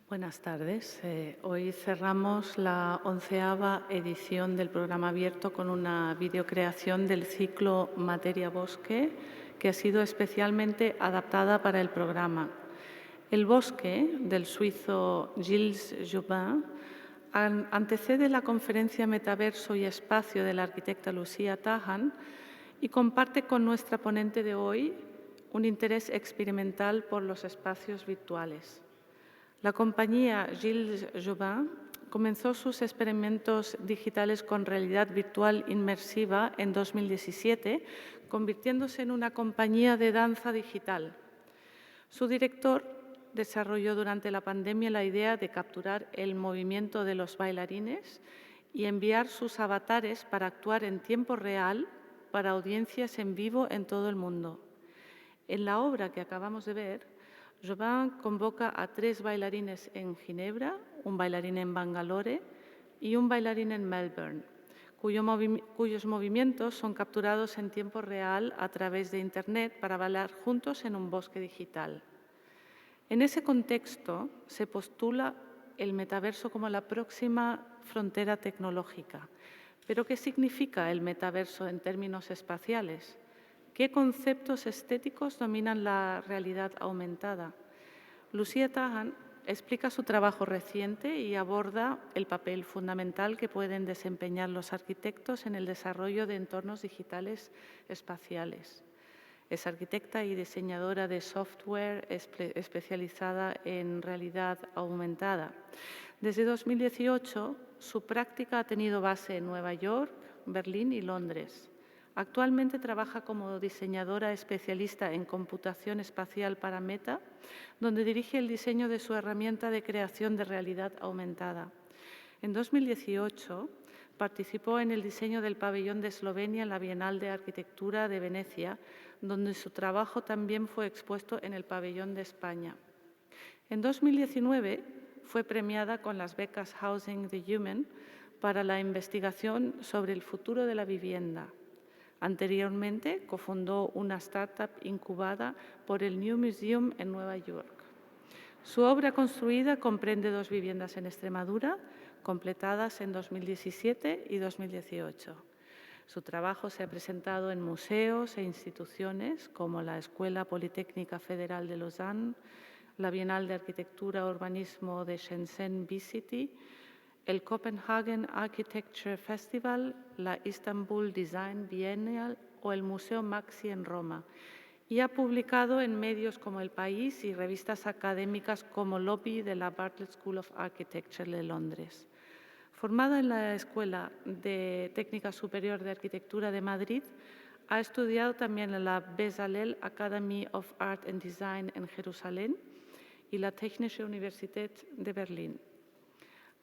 Buenas tardes. Hoy cerramos la 11ª edición del programa abierto con una videocreación del ciclo Materia Bosque, que ha sido especialmente adaptada para el programa. El bosque, del suizo Gilles Jobin, antecede la conferencia Metaverso y Espacio de la arquitecta Lucía Tahan y comparte con nuestra ponente de hoy un interés experimental por los espacios virtuales. La compañía Gilles Jobin comenzó sus experimentos digitales con realidad virtual inmersiva en 2017, convirtiéndose en una compañía de danza digital. Su director desarrolló durante la pandemia la idea de capturar el movimiento de los bailarines y enviar sus avatares para actuar en tiempo real para audiencias en vivo en todo el mundo. En la obra que acabamos de ver, Jobin convoca a 3 bailarines en Ginebra, un bailarín en Bangalore y un bailarín en Melbourne, cuyos movimientos son capturados en tiempo real a través de Internet para bailar juntos en un bosque digital. En ese contexto se postula el metaverso como la próxima frontera tecnológica. ¿Pero qué significa el metaverso en términos espaciales? ¿Qué conceptos estéticos dominan la realidad aumentada? Lucía Tahan explica su trabajo reciente y aborda el papel fundamental que pueden desempeñar los arquitectos en el desarrollo de entornos digitales espaciales. Es arquitecta y diseñadora de software especializada en realidad aumentada. Desde 2018, su práctica ha tenido base en Nueva York, Berlín y Londres. Actualmente trabaja como diseñadora especialista en computación espacial para Meta, donde dirige el diseño de su herramienta de creación de realidad aumentada. En 2018 participó en el diseño del pabellón de Eslovenia en la Bienal de Arquitectura de Venecia, donde su trabajo también fue expuesto en el pabellón de España. En 2019 fue premiada con las becas Housing the Human para la investigación sobre el futuro de la vivienda. Anteriormente, cofundó una startup incubada por el New Museum en Nueva York. Su obra construida comprende 2 viviendas en Extremadura, completadas en 2017 y 2018. Su trabajo se ha presentado en museos e instituciones como la Escuela Politécnica Federal de Lausanne, la Bienal de Arquitectura y Urbanismo de Shenzhen BCity, el Copenhagen Architecture Festival, la Istanbul Design Biennial o el Museo Maxi en Roma, y ha publicado en medios como El País y revistas académicas como Lobby de la Bartlett School of Architecture de Londres. Formada en la Escuela de Técnica Superior de Arquitectura de Madrid, ha estudiado también en la Bezalel Academy of Art and Design en Jerusalén y la Technische Universität de Berlín.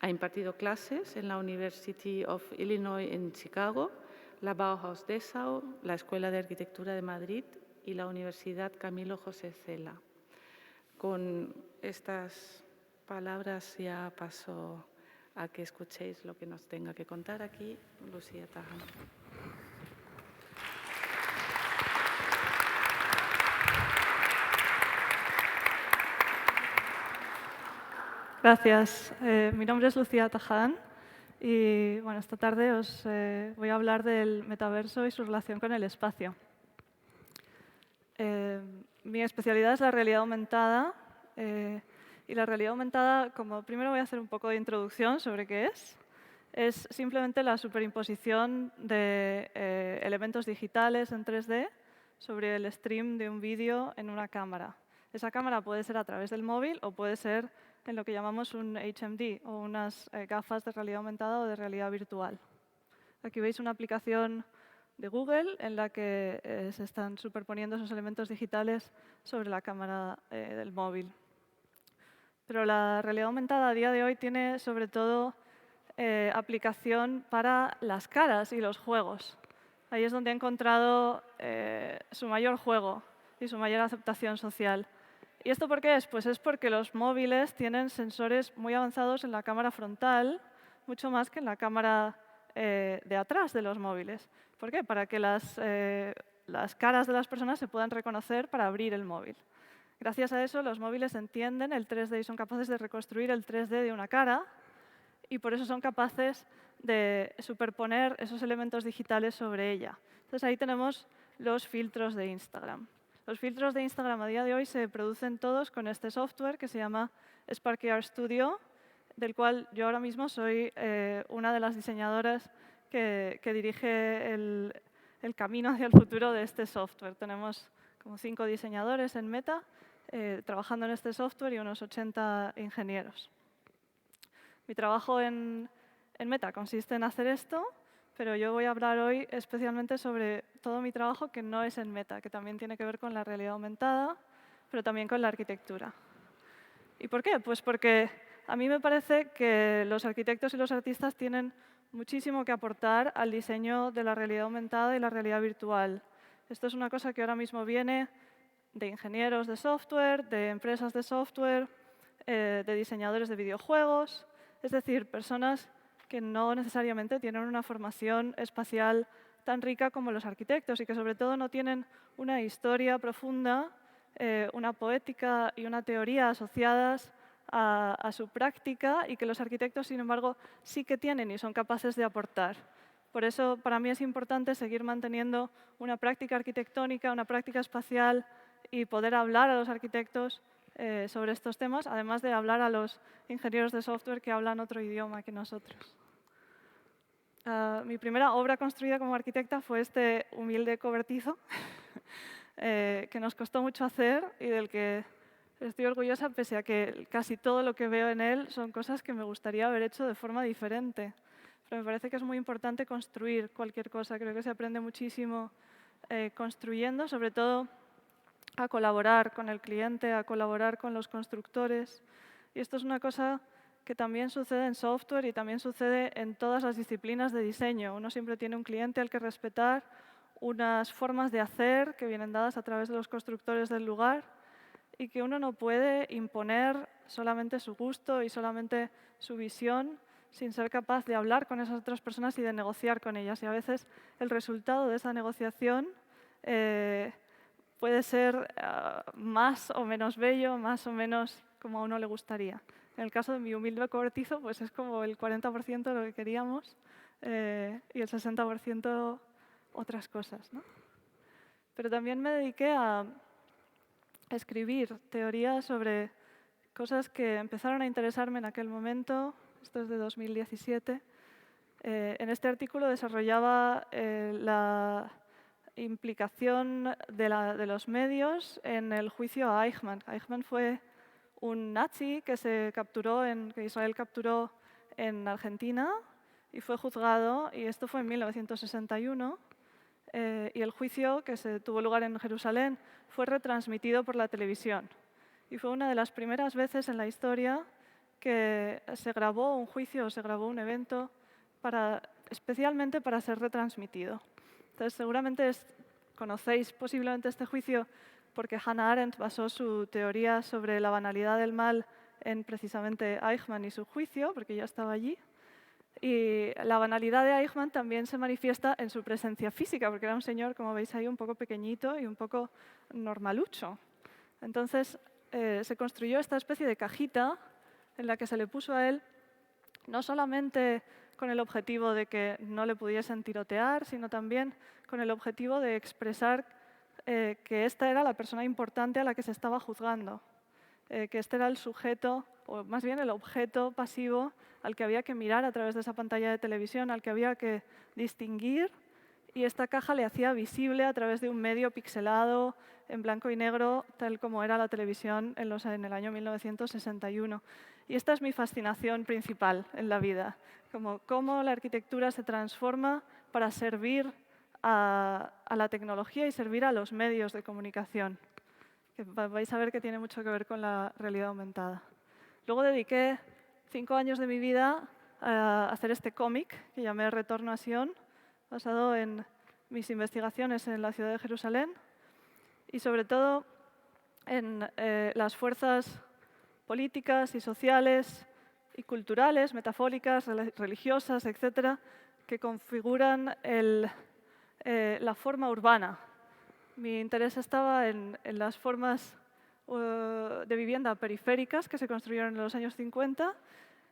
Ha impartido clases en la University of Illinois en Chicago, la Bauhaus Dessau, la Escuela de Arquitectura de Madrid y la Universidad Camilo José Cela. Con estas palabras ya paso a que escuchéis lo que nos tenga que contar aquí Lucía Tahan. Gracias. Mi nombre es Lucía Tahan y esta tarde os voy a hablar del metaverso y su relación con el espacio. Mi especialidad es la realidad aumentada y la realidad aumentada, como primero voy a hacer un poco de introducción sobre qué es simplemente la superimposición de elementos digitales en 3D sobre el stream de un vídeo en una cámara. Esa cámara puede ser a través del móvil o puede ser en lo que llamamos un HMD o unas gafas de realidad aumentada o de realidad virtual. Aquí veis una aplicación de Google en la que se están superponiendo esos elementos digitales sobre la cámara del móvil. Pero la realidad aumentada a día de hoy tiene sobre todo aplicación para las caras y los juegos. Ahí es donde ha encontrado su mayor juego y su mayor aceptación social. ¿Y esto por qué es? Pues es porque los móviles tienen sensores muy avanzados en la cámara frontal, mucho más que en la cámara de atrás de los móviles. ¿Por qué? Para que las caras de las personas se puedan reconocer para abrir el móvil. Gracias a eso, los móviles entienden el 3D y son capaces de reconstruir el 3D de una cara, y por eso son capaces de superponer esos elementos digitales sobre ella. Entonces ahí tenemos los filtros de Instagram. Los filtros de Instagram a día de hoy se producen todos con este software que se llama Spark AR Studio, del cual yo ahora mismo soy una de las diseñadoras que dirige el camino hacia el futuro de este software. Tenemos como 5 diseñadores en Meta trabajando en este software y unos 80 ingenieros. Mi trabajo en Meta consiste en hacer esto, pero yo voy a hablar hoy especialmente sobre todo mi trabajo que no es en Meta, que también tiene que ver con la realidad aumentada, pero también con la arquitectura. ¿Y por qué? Pues porque a mí me parece que los arquitectos y los artistas tienen muchísimo que aportar al diseño de la realidad aumentada y la realidad virtual. Esto es una cosa que ahora mismo viene de ingenieros de software, de empresas de software, de diseñadores de videojuegos, es decir, personas que no necesariamente tienen una formación espacial tan rica como los arquitectos y que sobre todo no tienen una historia profunda, una poética y una teoría asociadas a su práctica y que los arquitectos, sin embargo, sí que tienen y son capaces de aportar. Por eso, para mí es importante seguir manteniendo una práctica arquitectónica, una práctica espacial y poder hablar a los arquitectos sobre estos temas, además de hablar a los ingenieros de software que hablan otro idioma que nosotros. Mi primera obra construida como arquitecta fue este humilde cobertizo, que nos costó mucho hacer y del que estoy orgullosa, pese a que casi todo lo que veo en él son cosas que me gustaría haber hecho de forma diferente. Pero me parece que es muy importante construir cualquier cosa. Creo que se aprende muchísimo construyendo, sobre todo a colaborar con el cliente, a colaborar con los constructores. Y esto es una cosa que también sucede en software y también sucede en todas las disciplinas de diseño. Uno siempre tiene un cliente al que respetar, unas formas de hacer que vienen dadas a través de los constructores del lugar y que uno no puede imponer solamente su gusto y solamente su visión sin ser capaz de hablar con esas otras personas y de negociar con ellas. Y a veces el resultado de esa negociación puede ser más o menos bello, más o menos como a uno le gustaría. En el caso de mi humilde cobertizo, pues es como el 40% de lo que queríamos y el 60% otras cosas, ¿no? Pero también me dediqué a escribir teorías sobre cosas que empezaron a interesarme en aquel momento. Esto es de 2017. En este artículo desarrollaba la implicación de los medios en el juicio a Eichmann. Eichmann fue un nazi que que Israel capturó en Argentina y fue juzgado, y esto fue en 1961. Y el juicio, que se tuvo lugar en Jerusalén, fue retransmitido por la televisión. Y fue una de las primeras veces en la historia que se grabó un juicio o se grabó un evento especialmente para ser retransmitido. Entonces, seguramente conocéis posiblemente este juicio porque Hannah Arendt basó su teoría sobre la banalidad del mal en precisamente Eichmann y su juicio, porque ella estaba allí. Y la banalidad de Eichmann también se manifiesta en su presencia física, porque era un señor, como veis ahí, un poco pequeñito y un poco normalucho. Entonces, se construyó esta especie de cajita en la que se le puso a él no solamente con el objetivo de que no le pudiesen tirotear, sino también con el objetivo de expresar que esta era la persona importante a la que se estaba juzgando, que este era el sujeto, o más bien el objeto pasivo al que había que mirar a través de esa pantalla de televisión, al que había que distinguir, y esta caja le hacía visible a través de un medio pixelado, en blanco y negro, tal como era la televisión en el año 1961. Y esta es mi fascinación principal en la vida, como cómo la arquitectura se transforma para servir a la tecnología y servir a los medios de comunicación, que vais a ver que tiene mucho que ver con la realidad aumentada. Luego dediqué 5 años de mi vida a hacer este cómic que llamé Retorno a Sion, basado en mis investigaciones en la ciudad de Jerusalén y sobre todo en las fuerzas políticas y sociales y culturales, metafóricas, religiosas, etcétera, que configuran la forma urbana. Mi interés estaba en las formas de vivienda periféricas que se construyeron en los años 50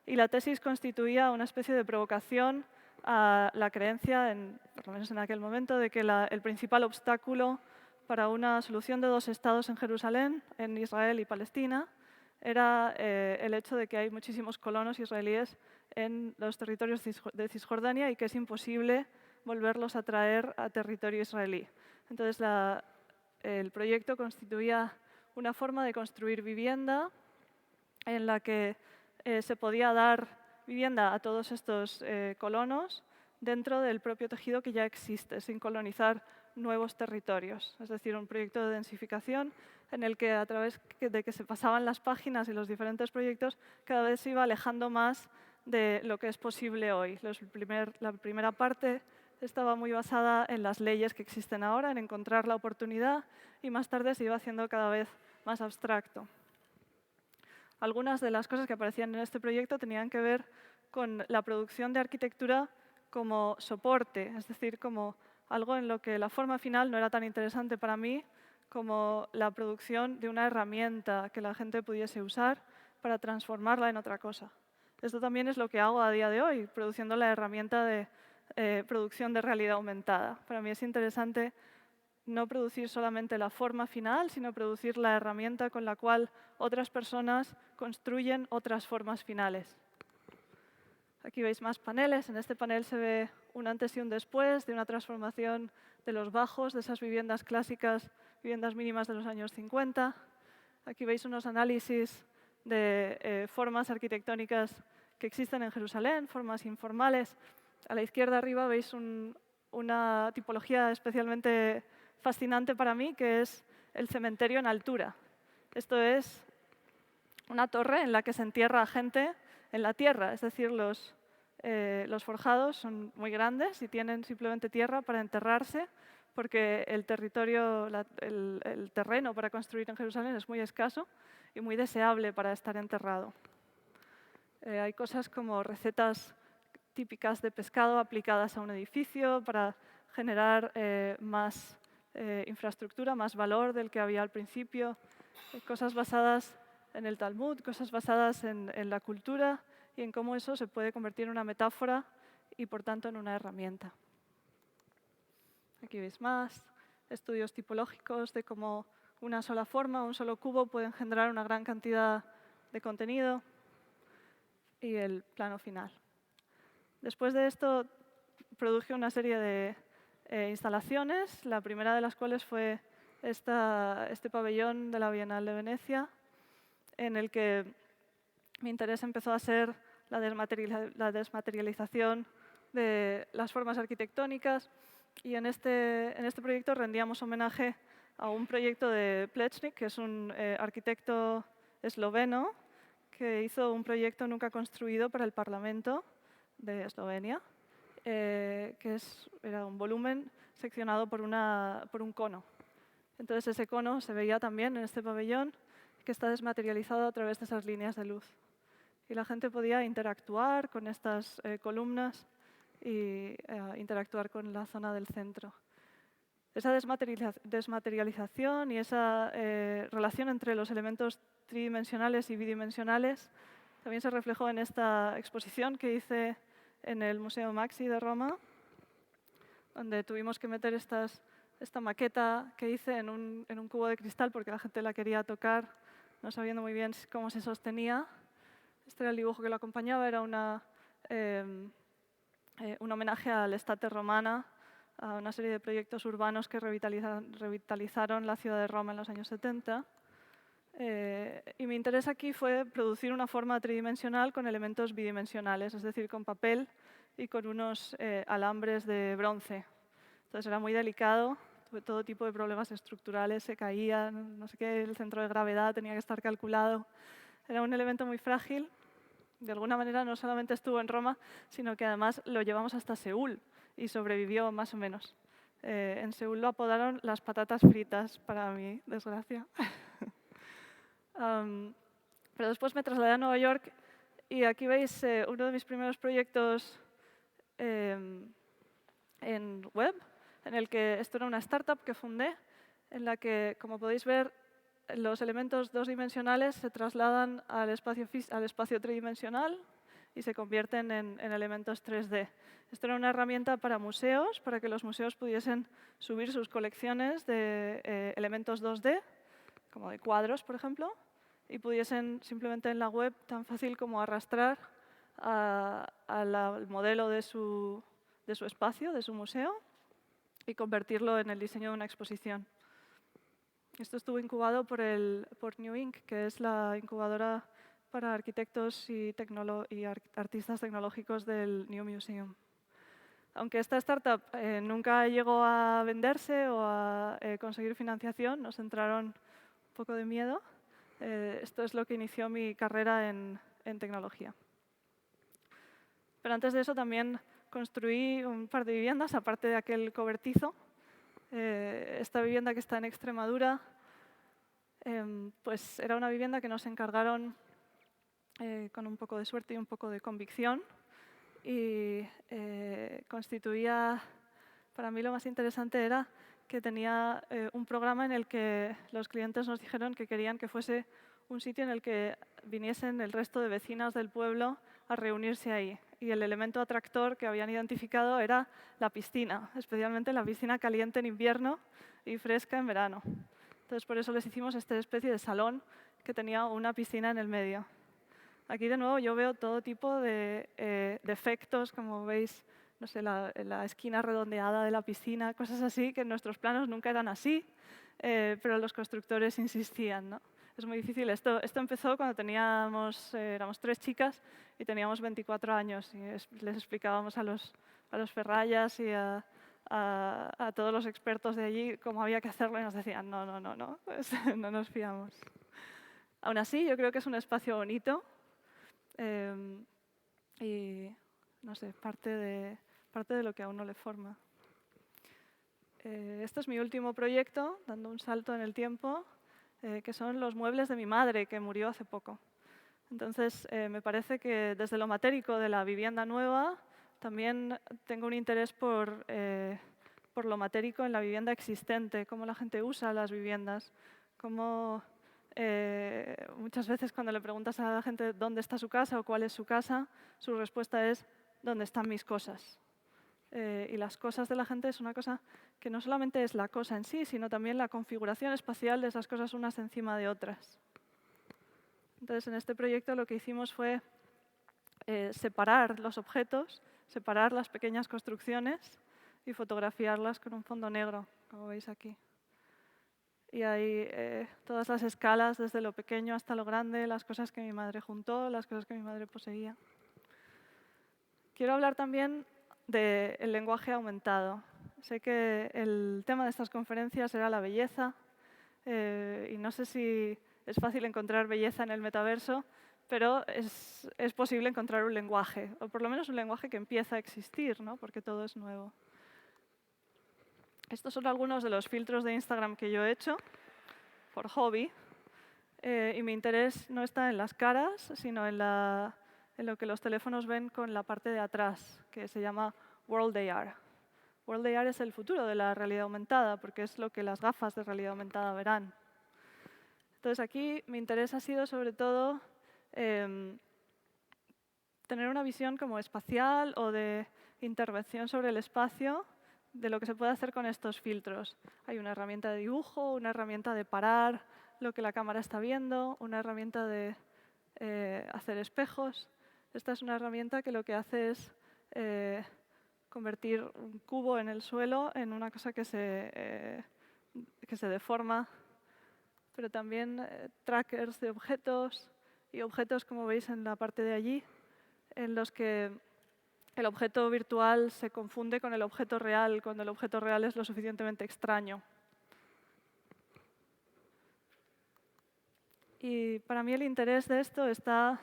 y la tesis constituía una especie de provocación a la creencia, por lo menos en aquel momento, de que el principal obstáculo para una solución de 2 estados en Jerusalén, en Israel y Palestina, era el hecho de que hay muchísimos colonos israelíes en los territorios de Cisjordania y que es imposible volverlos a traer a territorio israelí. Entonces, el proyecto constituía una forma de construir vivienda en la que se podía dar vivienda a todos estos colonos dentro del propio tejido que ya existe, sin colonizar nuevos territorios. Es decir, un proyecto de densificación en el que a través de que se pasaban las páginas y los diferentes proyectos, cada vez se iba alejando más de lo que es posible hoy. La primera parte estaba muy basada en las leyes que existen ahora, en encontrar la oportunidad, y más tarde se iba haciendo cada vez más abstracto. Algunas de las cosas que aparecían en este proyecto tenían que ver con la producción de arquitectura como soporte, es decir, como algo en lo que la forma final no era tan interesante para mí como la producción de una herramienta que la gente pudiese usar para transformarla en otra cosa. Esto también es lo que hago a día de hoy, produciendo la herramienta de producción de realidad aumentada. Para mí es interesante no producir solamente la forma final, sino producir la herramienta con la cual otras personas construyen otras formas finales. Aquí veis más paneles. En este panel se ve un antes y un después de una transformación de los bajos, de esas viviendas clásicas, viviendas mínimas de los años 50. Aquí veis unos análisis de formas arquitectónicas que existen en Jerusalén, formas informales. A la izquierda arriba veis una tipología especialmente fascinante para mí, que es el cementerio en altura. Esto es una torre en la que se entierra a gente en la tierra, es decir, los forjados son muy grandes y tienen simplemente tierra para enterrarse, porque el territorio, el terreno para construir en Jerusalén es muy escaso y muy deseable para estar enterrado. Hay cosas como recetas típicas de pescado aplicadas a un edificio para generar más infraestructura, más valor del que había al principio, cosas basadas en el Talmud, cosas basadas en la cultura y en cómo eso se puede convertir en una metáfora y, por tanto, en una herramienta. Aquí veis más estudios tipológicos de cómo una sola forma, un solo cubo pueden generar una gran cantidad de contenido y el plano final. Después de esto, produje una serie de instalaciones, la primera de las cuales fue este pabellón de la Bienal de Venecia, en el que mi interés empezó a ser la desmaterialización de las formas arquitectónicas, y en este proyecto rendíamos homenaje a un proyecto de Plečnik, que es un arquitecto esloveno, que hizo un proyecto nunca construido para el Parlamento de Eslovenia, que era un volumen seccionado por un cono. Entonces ese cono se veía también en este pabellón, que está desmaterializado a través de esas líneas de luz. Y la gente podía interactuar con estas columnas y interactuar con la zona del centro. Esa desmaterialización y esa relación entre los elementos tridimensionales y bidimensionales también se reflejó en esta exposición que hice en el Museo Maxi de Roma, donde tuvimos que meter esta maqueta que hice en un cubo de cristal porque la gente la quería tocar, no sabiendo muy bien cómo se sostenía. Este era el dibujo que lo acompañaba, era un homenaje al Estate Romana, a una serie de proyectos urbanos que revitalizaron la ciudad de Roma en los años 70. Y mi interés aquí fue producir una forma tridimensional con elementos bidimensionales, es decir, con papel y con unos alambres de bronce. Entonces era muy delicado, tuve todo tipo de problemas estructurales, se caían, no sé qué, el centro de gravedad tenía que estar calculado. Era un elemento muy frágil. De alguna manera no solamente estuvo en Roma, sino que además lo llevamos hasta Seúl y sobrevivió más o menos. En Seúl lo apodaron las patatas fritas, para mi desgracia. Pero después me trasladé a Nueva York y aquí veis uno de mis primeros proyectos en web, en el que esto era una startup que fundé, en la que, como podéis ver, los elementos dos-dimensionales se trasladan al espacio tridimensional y se convierten en elementos 3D. Esto era una herramienta para museos, para que los museos pudiesen subir sus colecciones de elementos 2D, como de cuadros, por ejemplo, y pudiesen simplemente en la web, tan fácil como arrastrar al modelo de su espacio, de su museo, y convertirlo en el diseño de una exposición. Esto estuvo incubado por New Inc., que es la incubadora para arquitectos y artistas tecnológicos del New Museum. Aunque esta startup nunca llegó a venderse o a conseguir financiación, nos entraron un poco de miedo. Esto es lo que inició mi carrera en tecnología. Pero antes de eso también construí un par de viviendas, aparte de aquel cobertizo. Esta vivienda que está en Extremadura, pues era una vivienda que nos encargaron con un poco de suerte y un poco de convicción. Y constituía, para mí lo más interesante era que tenía un programa en el que los clientes nos dijeron que querían que fuese un sitio en el que viniesen el resto de vecinas del pueblo a reunirse ahí. Y el elemento atractor que habían identificado era la piscina, especialmente la piscina caliente en invierno y fresca en verano. Entonces, por eso les hicimos esta especie de salón que tenía una piscina en el medio. Aquí, de nuevo, yo veo todo tipo de efectos, como veis, no sé, la esquina redondeada de la piscina, cosas así, que en nuestros planos nunca eran así, pero los constructores insistían, ¿no? Es muy difícil. Esto empezó cuando éramos 3 chicas y teníamos 24 años. Y les explicábamos a los ferrayas y a todos los expertos de allí cómo había que hacerlo y nos decían, no, pues, no nos fiamos. Aún así, yo creo que es un espacio bonito y, no sé, parte de lo que a uno le forma. Este es mi último proyecto, dando un salto en el tiempo, que son los muebles de mi madre, que murió hace poco. Entonces, me parece que desde lo matérico de la vivienda nueva, también tengo un interés por lo matérico en la vivienda existente, cómo la gente usa las viviendas, cómo muchas veces cuando le preguntas a la gente dónde está su casa o cuál es su casa, su respuesta es ¿dónde están mis cosas? Y las cosas de la gente es una cosa que no solamente es la cosa en sí, sino también la configuración espacial de esas cosas unas encima de otras. Entonces, en este proyecto lo que hicimos fue separar los objetos, separar las pequeñas construcciones y fotografiarlas con un fondo negro, como veis aquí. Y hay todas las escalas, desde lo pequeño hasta lo grande, las cosas que mi madre juntó, las cosas que mi madre poseía. Quiero hablar también del lenguaje aumentado. Sé que el tema de estas conferencias era la belleza y no sé si es fácil encontrar belleza en el metaverso, pero es posible encontrar un lenguaje, o por lo menos un lenguaje que empieza a existir, ¿no? Porque todo es nuevo. Estos son algunos de los filtros de Instagram que yo he hecho por hobby y mi interés no está en las caras, sino en lo que los teléfonos ven con la parte de atrás, que se llama World AR. World AR es el futuro de la realidad aumentada, porque es lo que las gafas de realidad aumentada verán. Entonces, aquí mi interés ha sido, sobre todo, tener una visión como espacial o de intervención sobre el espacio de lo que se puede hacer con estos filtros. Hay una herramienta de dibujo, una herramienta de parar lo que la cámara está viendo, una herramienta de hacer espejos. Esta es una herramienta que lo que hace es convertir un cubo en el suelo en una cosa que se deforma, pero también trackers de objetos y objetos, como veis en la parte de allí, en los que el objeto virtual se confunde con el objeto real cuando el objeto real es lo suficientemente extraño. Y para mí el interés de esto está,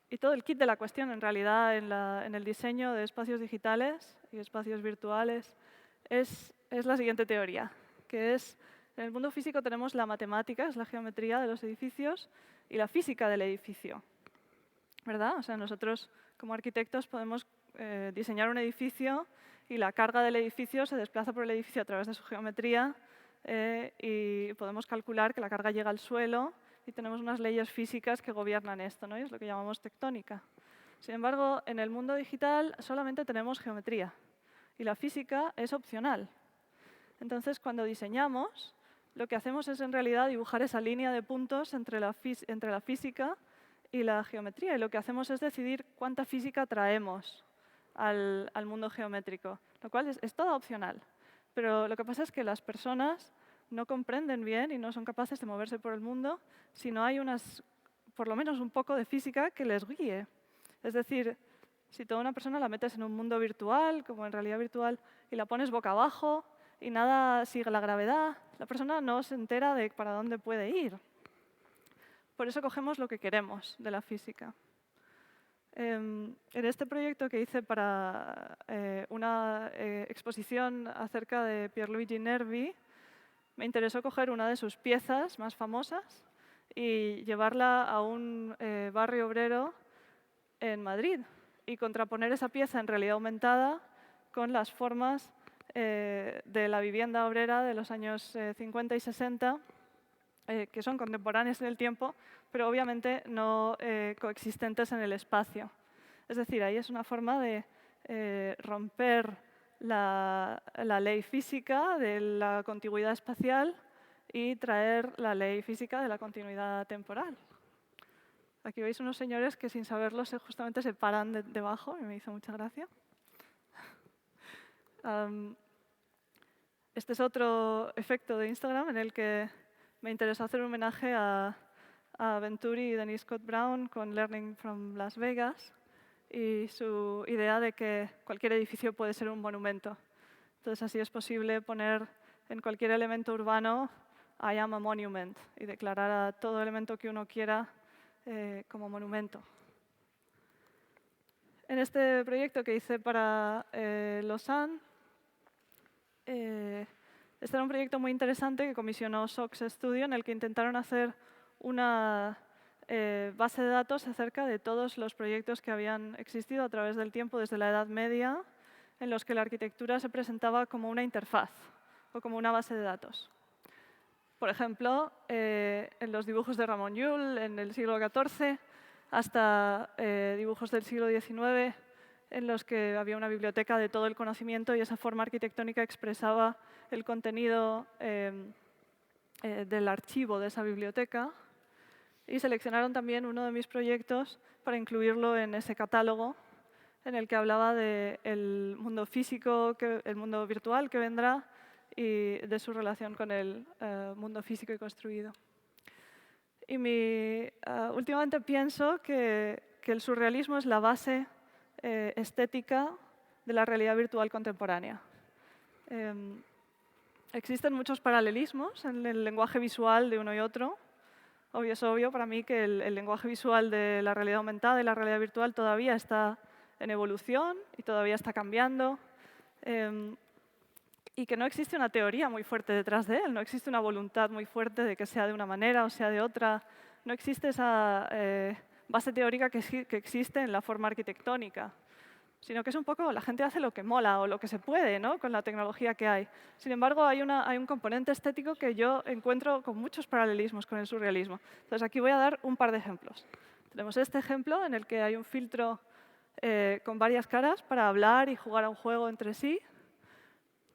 y todo el kit de la cuestión en realidad en el diseño de espacios digitales y espacios virtuales, es la siguiente teoría, que es, en el mundo físico tenemos la matemática, es la geometría de los edificios, y la física del edificio, ¿verdad? O sea, nosotros como arquitectos podemos diseñar un edificio y la carga del edificio se desplaza por el edificio a través de su geometría y podemos calcular que la carga llega al suelo y tenemos unas leyes físicas que gobiernan esto, ¿no? Y es lo que llamamos tectónica. Sin embargo, en el mundo digital solamente tenemos geometría y la física es opcional. Entonces, cuando diseñamos, lo que hacemos es en realidad dibujar esa línea de puntos entre la física y la geometría. Y lo que hacemos es decidir cuánta física traemos al mundo geométrico, lo cual es todo opcional. Pero lo que pasa es que las personas no comprenden bien y no son capaces de moverse por el mundo si no hay por lo menos un poco de física que les guíe. Es decir, si toda una persona la metes en un mundo virtual, como en realidad virtual, y la pones boca abajo y nada sigue la gravedad, la persona no se entera de para dónde puede ir. Por eso cogemos lo que queremos de la física. En este proyecto que hice para una exposición acerca de Pierluigi Nervi, me interesó coger una de sus piezas más famosas y llevarla a un barrio obrero en Madrid y contraponer esa pieza en realidad aumentada con las formas de la vivienda obrera de los años 50 y 60, que son contemporáneas en el tiempo, pero obviamente no coexistentes en el espacio. Es decir, ahí es una forma de romper la ley física de la contigüidad espacial y traer la ley física de la continuidad temporal. Aquí veis unos señores que sin saberlo justamente se paran debajo y me hizo mucha gracia. Este es otro efecto de Instagram en el que me interesó hacer un homenaje a Venturi y Denise Scott Brown con Learning from Las Vegas y su idea de que cualquier edificio puede ser un monumento. Entonces, así es posible poner en cualquier elemento urbano I am a monument y declarar a todo elemento que uno quiera como monumento. En este proyecto que hice para Lausanne, este era un proyecto muy interesante que comisionó SOX Studio, en el que intentaron hacer una base de datos acerca de todos los proyectos que habían existido a través del tiempo desde la Edad Media, en los que la arquitectura se presentaba como una interfaz o como una base de datos. Por ejemplo, en los dibujos de Ramon Llull en el siglo XIV, hasta dibujos del siglo XIX, en los que había una biblioteca de todo el conocimiento y esa forma arquitectónica expresaba el contenido del archivo de esa biblioteca. Y seleccionaron también uno de mis proyectos para incluirlo en ese catálogo en el que hablaba del mundo físico, el mundo virtual que vendrá y de su relación con el mundo físico y construido. Y últimamente pienso que el surrealismo es la base estética de la realidad virtual contemporánea. Existen muchos paralelismos en el lenguaje visual de uno y otro. Es obvio para mí que el lenguaje visual de la realidad aumentada y la realidad virtual todavía está en evolución y todavía está cambiando. Y que no existe una teoría muy fuerte detrás de él, no existe una voluntad muy fuerte de que sea de una manera o sea de otra. No existe esa base teórica que existe en la forma arquitectónica, sino que es un poco la gente hace lo que mola o lo que se puede, ¿no?, con la tecnología que hay. Sin embargo, hay un componente estético que yo encuentro con muchos paralelismos con el surrealismo. Entonces, aquí voy a dar un par de ejemplos. Tenemos este ejemplo en el que hay un filtro con varias caras para hablar y jugar a un juego entre sí.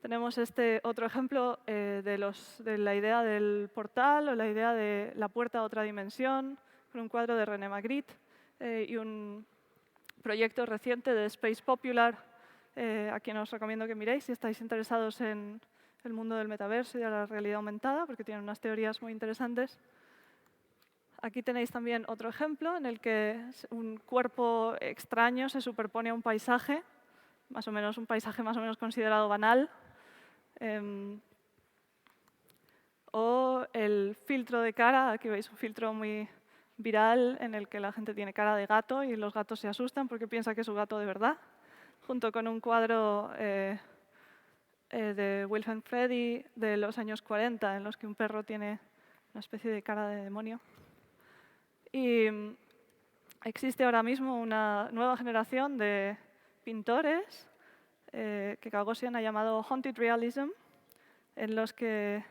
Tenemos este otro ejemplo de la idea del portal o la idea de la puerta a otra dimensión, con un cuadro de René Magritte y un proyecto reciente de Space Popular, a quien os recomiendo que miréis si estáis interesados en el mundo del metaverso y de la realidad aumentada, porque tienen unas teorías muy interesantes. Aquí tenéis también otro ejemplo en el que un cuerpo extraño se superpone a un paisaje, un paisaje más o menos considerado banal. O el filtro de cara, aquí veis un filtro muy viral en el que la gente tiene cara de gato y los gatos se asustan porque piensan que es su gato de verdad, junto con un cuadro de Wilhelm Freddy de los años 40, en los que un perro tiene una especie de cara de demonio. Y existe ahora mismo una nueva generación de pintores que Gagosian ha llamado Haunted Realism, en los que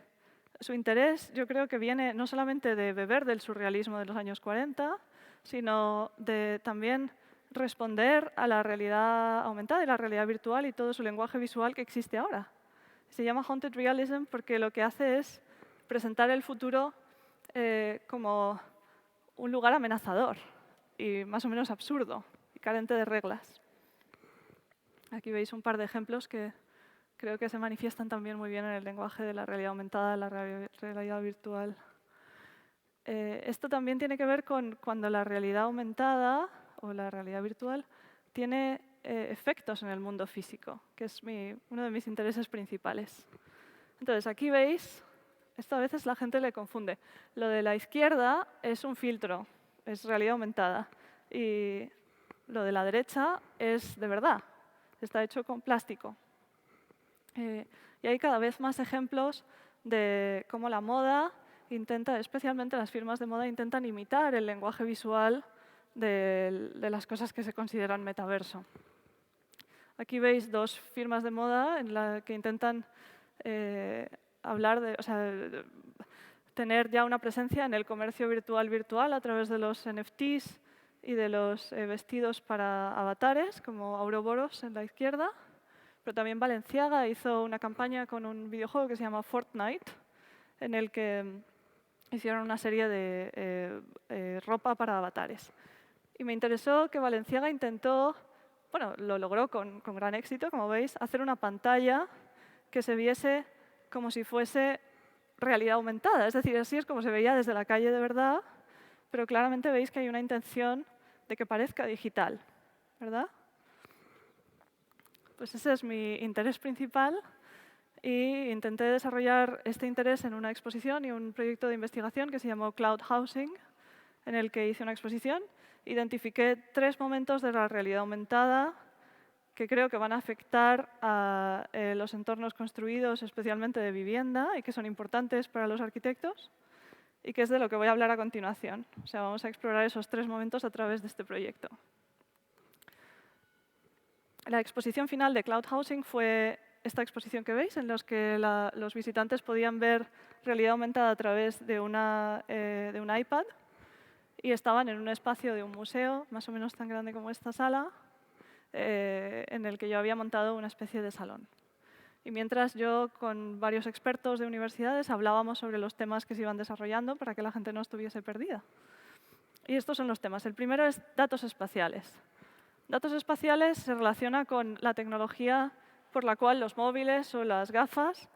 su interés yo creo que viene no solamente de beber del surrealismo de los años 40, sino de también responder a la realidad aumentada y la realidad virtual y todo su lenguaje visual que existe ahora. Se llama Haunted Realism porque lo que hace es presentar el futuro como un lugar amenazador y más o menos absurdo y carente de reglas. Aquí veis un par de ejemplos que creo que se manifiestan también muy bien en el lenguaje de la realidad aumentada, la realidad virtual. Esto también tiene que ver con cuando la realidad aumentada o la realidad virtual tiene efectos en el mundo físico, que es uno de mis intereses principales. Entonces, aquí veis, esto a veces la gente le confunde. Lo de la izquierda es un filtro, es realidad aumentada. Y lo de la derecha es de verdad, está hecho con plástico. Y hay cada vez más ejemplos de cómo la moda intenta, especialmente las firmas de moda, intentan imitar el lenguaje visual de las cosas que se consideran metaverso. Aquí veis dos firmas de moda en las que intentan tener ya una presencia en el comercio virtual a través de los NFTs y de los vestidos para avatares, como Ouroboros en la izquierda. Pero también Balenciaga hizo una campaña con un videojuego que se llama Fortnite, en el que hicieron una serie de ropa para avatares. Y me interesó que Balenciaga intentó, bueno, lo logró con gran éxito, como veis, hacer una pantalla que se viese como si fuese realidad aumentada. Es decir, así es como se veía desde la calle de verdad, pero claramente veis que hay una intención de que parezca digital, ¿verdad? Pues ese es mi interés principal y intenté desarrollar este interés en una exposición y un proyecto de investigación que se llamó Cloud Housing, en el que hice una exposición. Identifiqué 3 momentos de la realidad aumentada que creo que van a afectar a los entornos construidos, especialmente de vivienda, y que son importantes para los arquitectos, y que es de lo que voy a hablar a continuación. O sea, vamos a explorar esos 3 momentos a través de este proyecto. La exposición final de Cloud Housing fue esta exposición que veis, en la que los visitantes podían ver realidad aumentada a través de un iPad y estaban en un espacio de un museo, más o menos tan grande como esta sala, en el que yo había montado una especie de salón. Y mientras yo, con varios expertos de universidades, hablábamos sobre los temas que se iban desarrollando para que la gente no estuviese perdida. Y estos son los temas. El primero es datos espaciales. Datos espaciales se relaciona con la tecnología por la cual los móviles o las gafas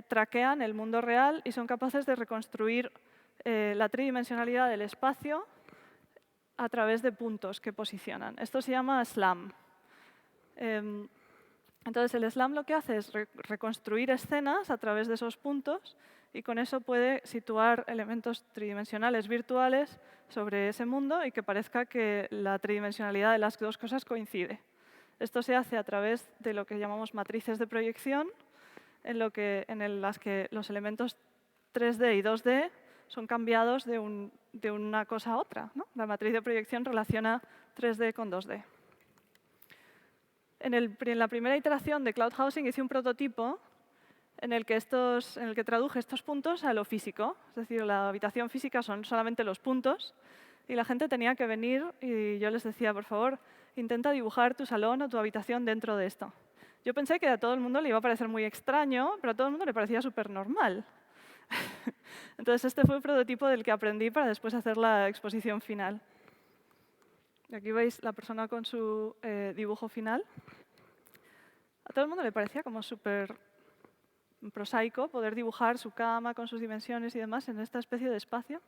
traquean el mundo real y son capaces de reconstruir la tridimensionalidad del espacio a través de puntos que posicionan. Esto se llama SLAM. Entonces, el SLAM lo que hace es reconstruir escenas a través de esos puntos y con eso puede situar elementos tridimensionales virtuales sobre ese mundo y que parezca que la tridimensionalidad de las dos cosas coincide. Esto se hace a través de lo que llamamos matrices de proyección, en las que los elementos 3D y 2D son cambiados de una cosa a otra, ¿no? La matriz de proyección relaciona 3D con 2D. En la primera iteración de Cloud Housing hice un prototipo en el que traduje estos puntos a lo físico. Es decir, la habitación física son solamente los puntos y la gente tenía que venir y yo les decía, por favor, intenta dibujar tu salón o tu habitación dentro de esto. Yo pensé que a todo el mundo le iba a parecer muy extraño, pero a todo el mundo le parecía súper normal. Entonces, este fue el prototipo del que aprendí para después hacer la exposición final. Aquí veis la persona con su dibujo final. A todo el mundo le parecía como súper prosaico poder dibujar su cama con sus dimensiones y demás en esta especie de espacio.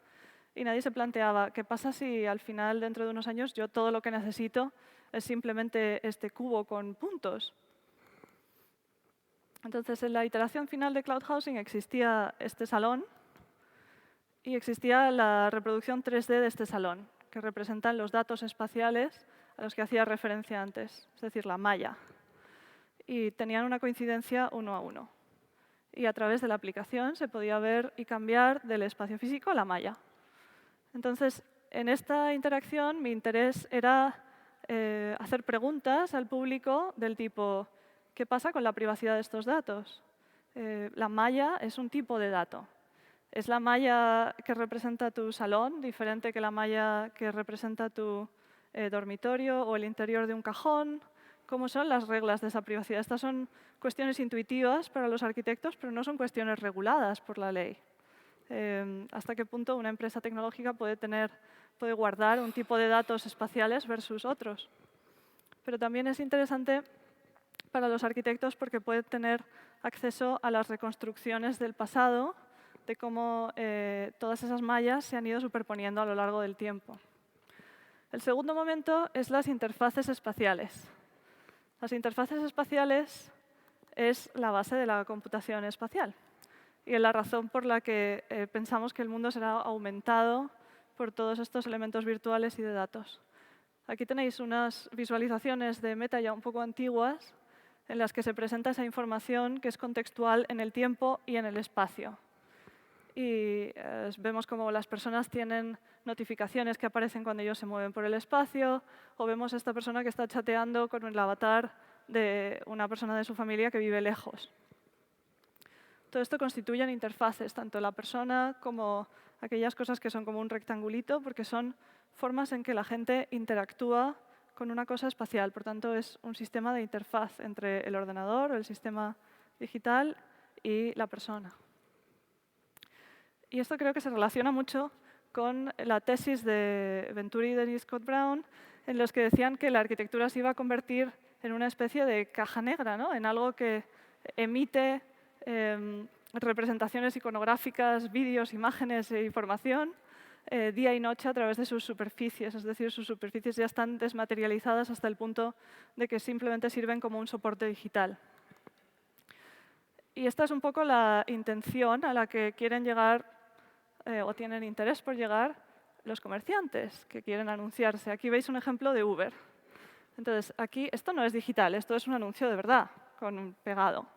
Y nadie se planteaba, ¿qué pasa si al final, dentro de unos años, yo todo lo que necesito es simplemente este cubo con puntos? Entonces, en la iteración final de Cloud Housing existía este salón y existía la reproducción 3D de este salón, que representan los datos espaciales a los que hacía referencia antes, es decir, la malla. Y tenían una coincidencia 1 a 1. Y a través de la aplicación se podía ver y cambiar del espacio físico a la malla. Entonces, en esta interacción, mi interés era hacer preguntas al público del tipo, ¿qué pasa con la privacidad de estos datos? La malla es un tipo de dato. ¿Es la malla que representa tu salón diferente que la malla que representa tu dormitorio o el interior de un cajón? ¿Cómo son las reglas de esa privacidad? Estas son cuestiones intuitivas para los arquitectos, pero no son cuestiones reguladas por la ley. ¿Hasta qué punto una empresa tecnológica puede guardar un tipo de datos espaciales versus otros? Pero también es interesante para los arquitectos porque puede tener acceso a las reconstrucciones del pasado, de cómo todas esas mallas se han ido superponiendo a lo largo del tiempo. El segundo momento es las interfaces espaciales. Las interfaces espaciales es la base de la computación espacial y es la razón por la que pensamos que el mundo será aumentado por todos estos elementos virtuales y de datos. Aquí tenéis unas visualizaciones de Meta ya un poco antiguas en las que se presenta esa información que es contextual en el tiempo y en el espacio. Y vemos como las personas tienen notificaciones que aparecen cuando ellos se mueven por el espacio, o vemos a esta persona que está chateando con el avatar de una persona de su familia que vive lejos. Todo esto constituyen interfaces, tanto la persona como aquellas cosas que son como un rectangulito, porque son formas en que la gente interactúa con una cosa espacial. Por tanto, es un sistema de interfaz entre el ordenador, el sistema digital y la persona. Y esto creo que se relaciona mucho con la tesis de Venturi y de Scott Brown, en los que decían que la arquitectura se iba a convertir en una especie de caja negra, ¿no? En algo que emite representaciones iconográficas, vídeos, imágenes e información día y noche a través de sus superficies. Es decir, sus superficies ya están desmaterializadas hasta el punto de que simplemente sirven como un soporte digital. Y esta es un poco la intención a la que quieren llegar o tienen interés por llegar los comerciantes que quieren anunciarse. Aquí veis un ejemplo de Uber. Entonces, aquí esto no es digital, esto es un anuncio de verdad, con un pegado.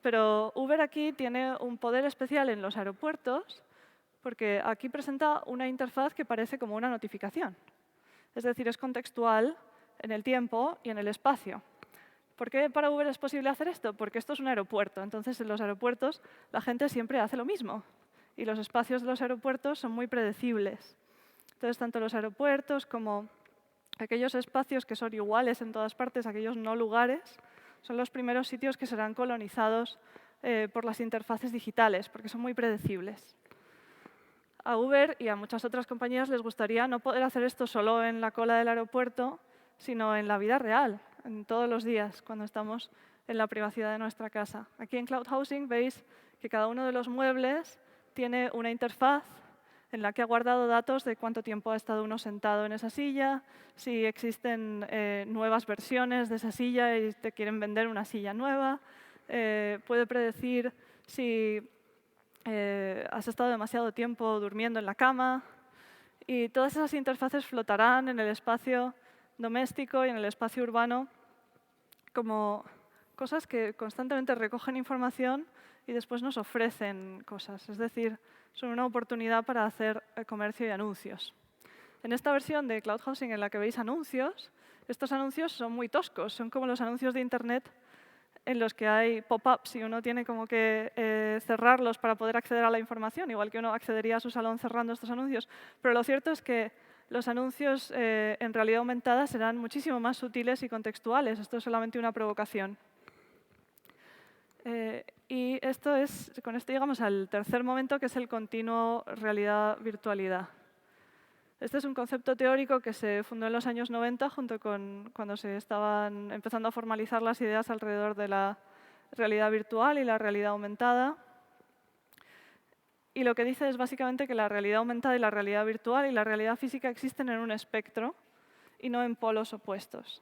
Pero Uber aquí tiene un poder especial en los aeropuertos porque aquí presenta una interfaz que parece como una notificación. Es decir, es contextual en el tiempo y en el espacio. ¿Por qué para Uber es posible hacer esto? Porque esto es un aeropuerto. Entonces, en los aeropuertos la gente siempre hace lo mismo. Y los espacios de los aeropuertos son muy predecibles. Entonces, tanto los aeropuertos como aquellos espacios que son iguales en todas partes, aquellos no lugares, son los primeros sitios que serán colonizados por las interfaces digitales, porque son muy predecibles. A Uber y a muchas otras compañías les gustaría no poder hacer esto solo en la cola del aeropuerto, sino en la vida real, en todos los días, cuando estamos en la privacidad de nuestra casa. Aquí en Cloud Housing veis que cada uno de los muebles tiene una interfaz en la que ha guardado datos de cuánto tiempo ha estado uno sentado en esa silla, si existen nuevas versiones de esa silla y te quieren vender una silla nueva. Puede predecir si has estado demasiado tiempo durmiendo en la cama. Y todas esas interfaces flotarán en el espacio doméstico y en el espacio urbano como cosas que constantemente recogen información y después nos ofrecen cosas. Es decir, son una oportunidad para hacer comercio y anuncios. En esta versión de Cloud Housing en la que veis anuncios, estos anuncios son muy toscos. Son como los anuncios de Internet en los que hay pop-ups y uno tiene como que cerrarlos para poder acceder a la información, igual que uno accedería a su salón cerrando estos anuncios. Pero lo cierto es que los anuncios en realidad aumentada serán muchísimo más sutiles y contextuales. Esto es solamente una provocación. Y con esto llegamos al tercer momento, que es el continuo realidad-virtualidad. Este es un concepto teórico que se fundó en los años 90, junto con cuando se estaban empezando a formalizar las ideas alrededor de la realidad virtual y la realidad aumentada. Y lo que dice es básicamente que la realidad aumentada y la realidad virtual y la realidad física existen en un espectro y no en polos opuestos.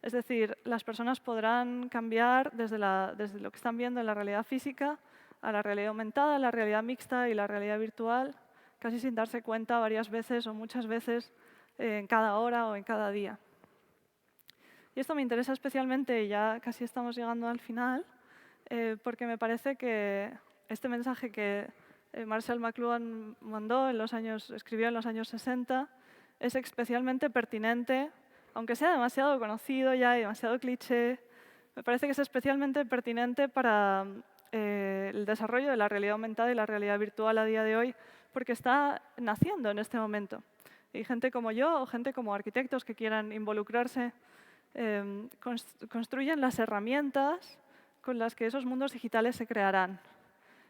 Es decir, las personas podrán cambiar desde lo que están viendo en la realidad física a la realidad aumentada, la realidad mixta y la realidad virtual, casi sin darse cuenta varias veces o muchas veces en cada hora o en cada día. Y esto me interesa especialmente, y ya casi estamos llegando al final, porque me parece que este mensaje que Marshall McLuhan escribió en los años 60 es especialmente pertinente, aunque sea demasiado conocido ya y demasiado cliché. Me parece que es especialmente pertinente para el desarrollo de la realidad aumentada y la realidad virtual a día de hoy, porque está naciendo en este momento. Y gente como yo o gente como arquitectos que quieran involucrarse construyen las herramientas con las que esos mundos digitales se crearán.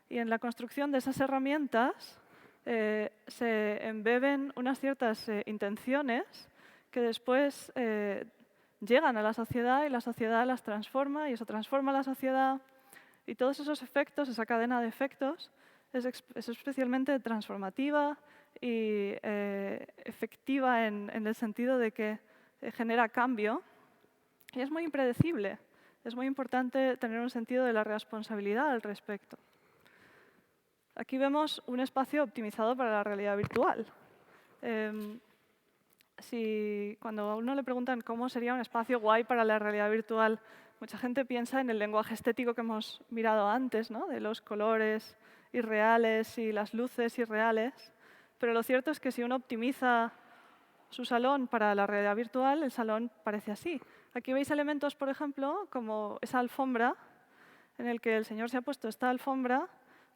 Y en la construcción de esas herramientas se embeben unas ciertas intenciones que después llegan a la sociedad y la sociedad las transforma y eso transforma a la sociedad. Y todos esos efectos, esa cadena de efectos, es especialmente transformativa y efectiva en el sentido de que genera cambio y es muy impredecible. Es muy importante tener un sentido de la responsabilidad al respecto. Aquí vemos un espacio optimizado para la realidad virtual. Cuando a uno le preguntan cómo sería un espacio guay para la realidad virtual, mucha gente piensa en el lenguaje estético que hemos mirado antes, ¿no? De los colores irreales y las luces irreales. Pero lo cierto es que si uno optimiza su salón para la realidad virtual, el salón parece así. Aquí veis elementos, por ejemplo, como esa alfombra, en el que el señor se ha puesto esta alfombra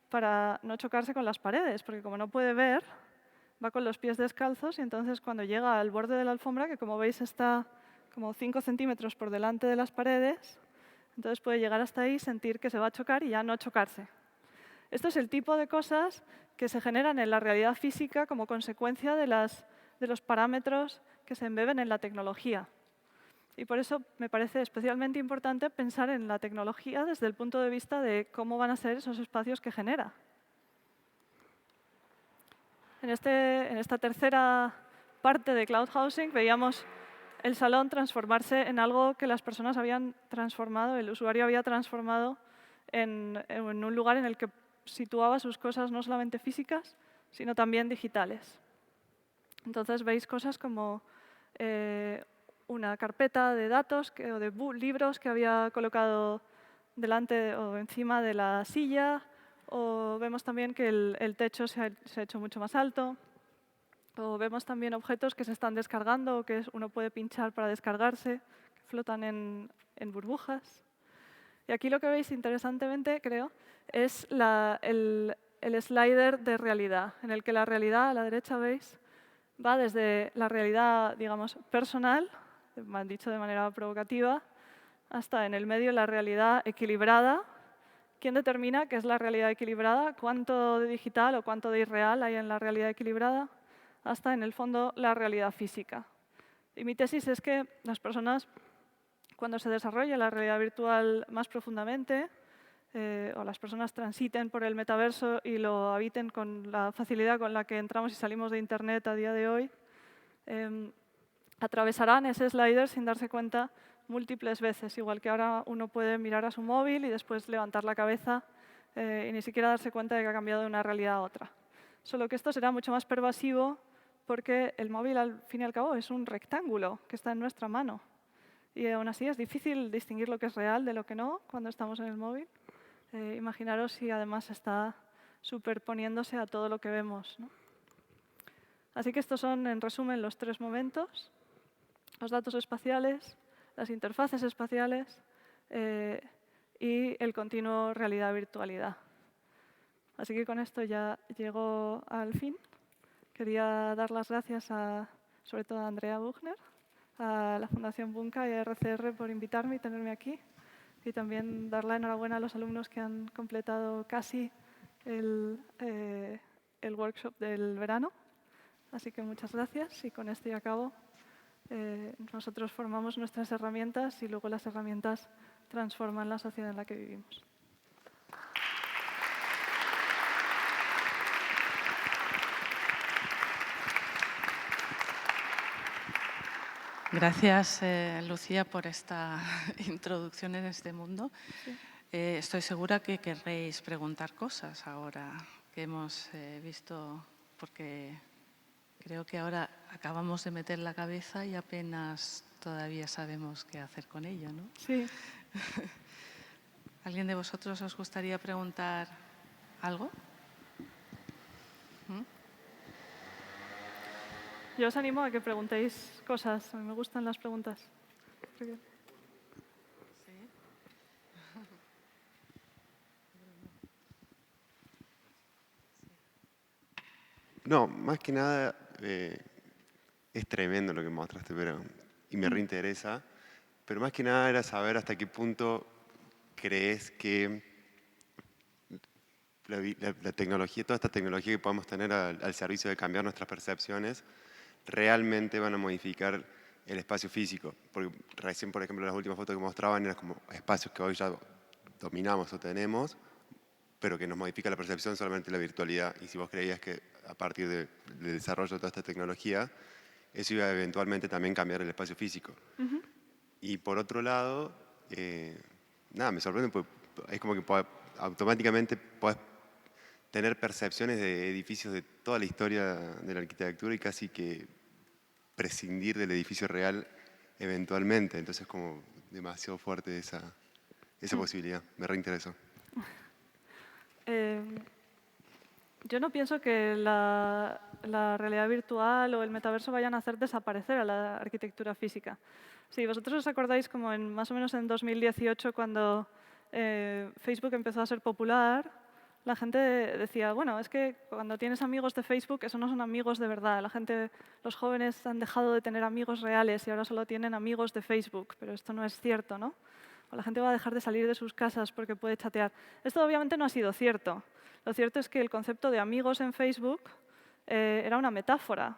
para no chocarse con las paredes, porque como no puede ver, va con los pies descalzos y entonces cuando llega al borde de la alfombra, que como veis está como 5 centímetros por delante de las paredes, entonces puede llegar hasta ahí, sentir que se va a chocar y ya no chocarse. Esto es el tipo de cosas que se generan en la realidad física como consecuencia de los parámetros que se embeben en la tecnología. Y por eso me parece especialmente importante pensar en la tecnología desde el punto de vista de cómo van a ser esos espacios que genera. En esta tercera parte de Cloud Housing veíamos el salón transformarse en algo que las personas habían transformado, el usuario había transformado en un lugar en el que situaba sus cosas no solamente físicas, sino también digitales. Entonces veis cosas como una carpeta de datos o de libros que había colocado delante o encima de la silla, o vemos también que el techo se ha hecho mucho más alto, o vemos también objetos que se están descargando o que uno puede pinchar para descargarse, que flotan en burbujas. Y aquí lo que veis interesantemente, creo, es el slider de realidad, en el que la realidad, a la derecha veis, va desde la realidad, digamos, personal, dicho de manera provocativa, hasta en el medio la realidad equilibrada. ¿Quién determina qué es la realidad equilibrada? ¿Cuánto de digital o cuánto de irreal hay en la realidad equilibrada? Hasta, en el fondo, la realidad física. Y mi tesis es que las personas, cuando se desarrolle la realidad virtual más profundamente, o las personas transiten por el metaverso y lo habiten con la facilidad con la que entramos y salimos de Internet a día de hoy, atravesarán ese slider sin darse cuenta múltiples veces, igual que ahora uno puede mirar a su móvil y después levantar la cabeza y ni siquiera darse cuenta de que ha cambiado de una realidad a otra. Solo que esto será mucho más pervasivo porque el móvil, al fin y al cabo, es un rectángulo que está en nuestra mano. Y aún así es difícil distinguir lo que es real de lo que no cuando estamos en el móvil. Imaginaros si además está superponiéndose a todo lo que vemos, ¿no? Así que estos son, en resumen, los 3 momentos: los datos espaciales, las interfaces espaciales y el continuo realidad-virtualidad. Así que con esto ya llego al fin. Quería dar las gracias sobre todo a Andrea Buchner, a la Fundación Bunka y a RCR por invitarme y tenerme aquí. Y también dar la enhorabuena a los alumnos que han completado casi el workshop del verano. Así que muchas gracias y con esto ya acabo. Nosotros formamos nuestras herramientas y luego las herramientas transforman la sociedad en la que vivimos. Gracias, Lucía, por esta introducción en este mundo. Sí. Estoy segura que querréis preguntar cosas ahora que hemos visto, porque creo que ahora acabamos de meter la cabeza y apenas todavía sabemos qué hacer con ello, ¿no? Sí. ¿Alguien de vosotros os gustaría preguntar algo? Yo os animo a que preguntéis cosas. A mí me gustan las preguntas. Sí. No, más que nada es tremendo lo que mostraste, y me reinteresa, pero más que nada era saber hasta qué punto crees que la tecnología, toda esta tecnología que podemos tener al servicio de cambiar nuestras percepciones, realmente van a modificar el espacio físico. Porque recién, por ejemplo, las últimas fotos que mostraban eran como espacios que hoy ya dominamos o tenemos, pero que nos modifica la percepción solamente la virtualidad. Y si vos creías que a partir del desarrollo de toda esta tecnología, eso iba a eventualmente también cambiar el espacio físico. Y por otro lado, nada, me sorprende, porque es como que automáticamente podés tener percepciones de edificios de toda la historia de la arquitectura y casi que prescindir del edificio real eventualmente. Entonces es como demasiado fuerte esa posibilidad. Me reinteresó. Yo no pienso que la realidad virtual o el metaverso vayan a hacer desaparecer a la arquitectura física. Si vosotros os acordáis, como más o menos en 2018, cuando Facebook empezó a ser popular, la gente decía, bueno, es que cuando tienes amigos de Facebook, eso no son amigos de verdad. Los jóvenes han dejado de tener amigos reales y ahora solo tienen amigos de Facebook, pero esto no es cierto, ¿no? O la gente va a dejar de salir de sus casas porque puede chatear. Esto obviamente no ha sido cierto. Lo cierto es que el concepto de amigos en Facebook era una metáfora,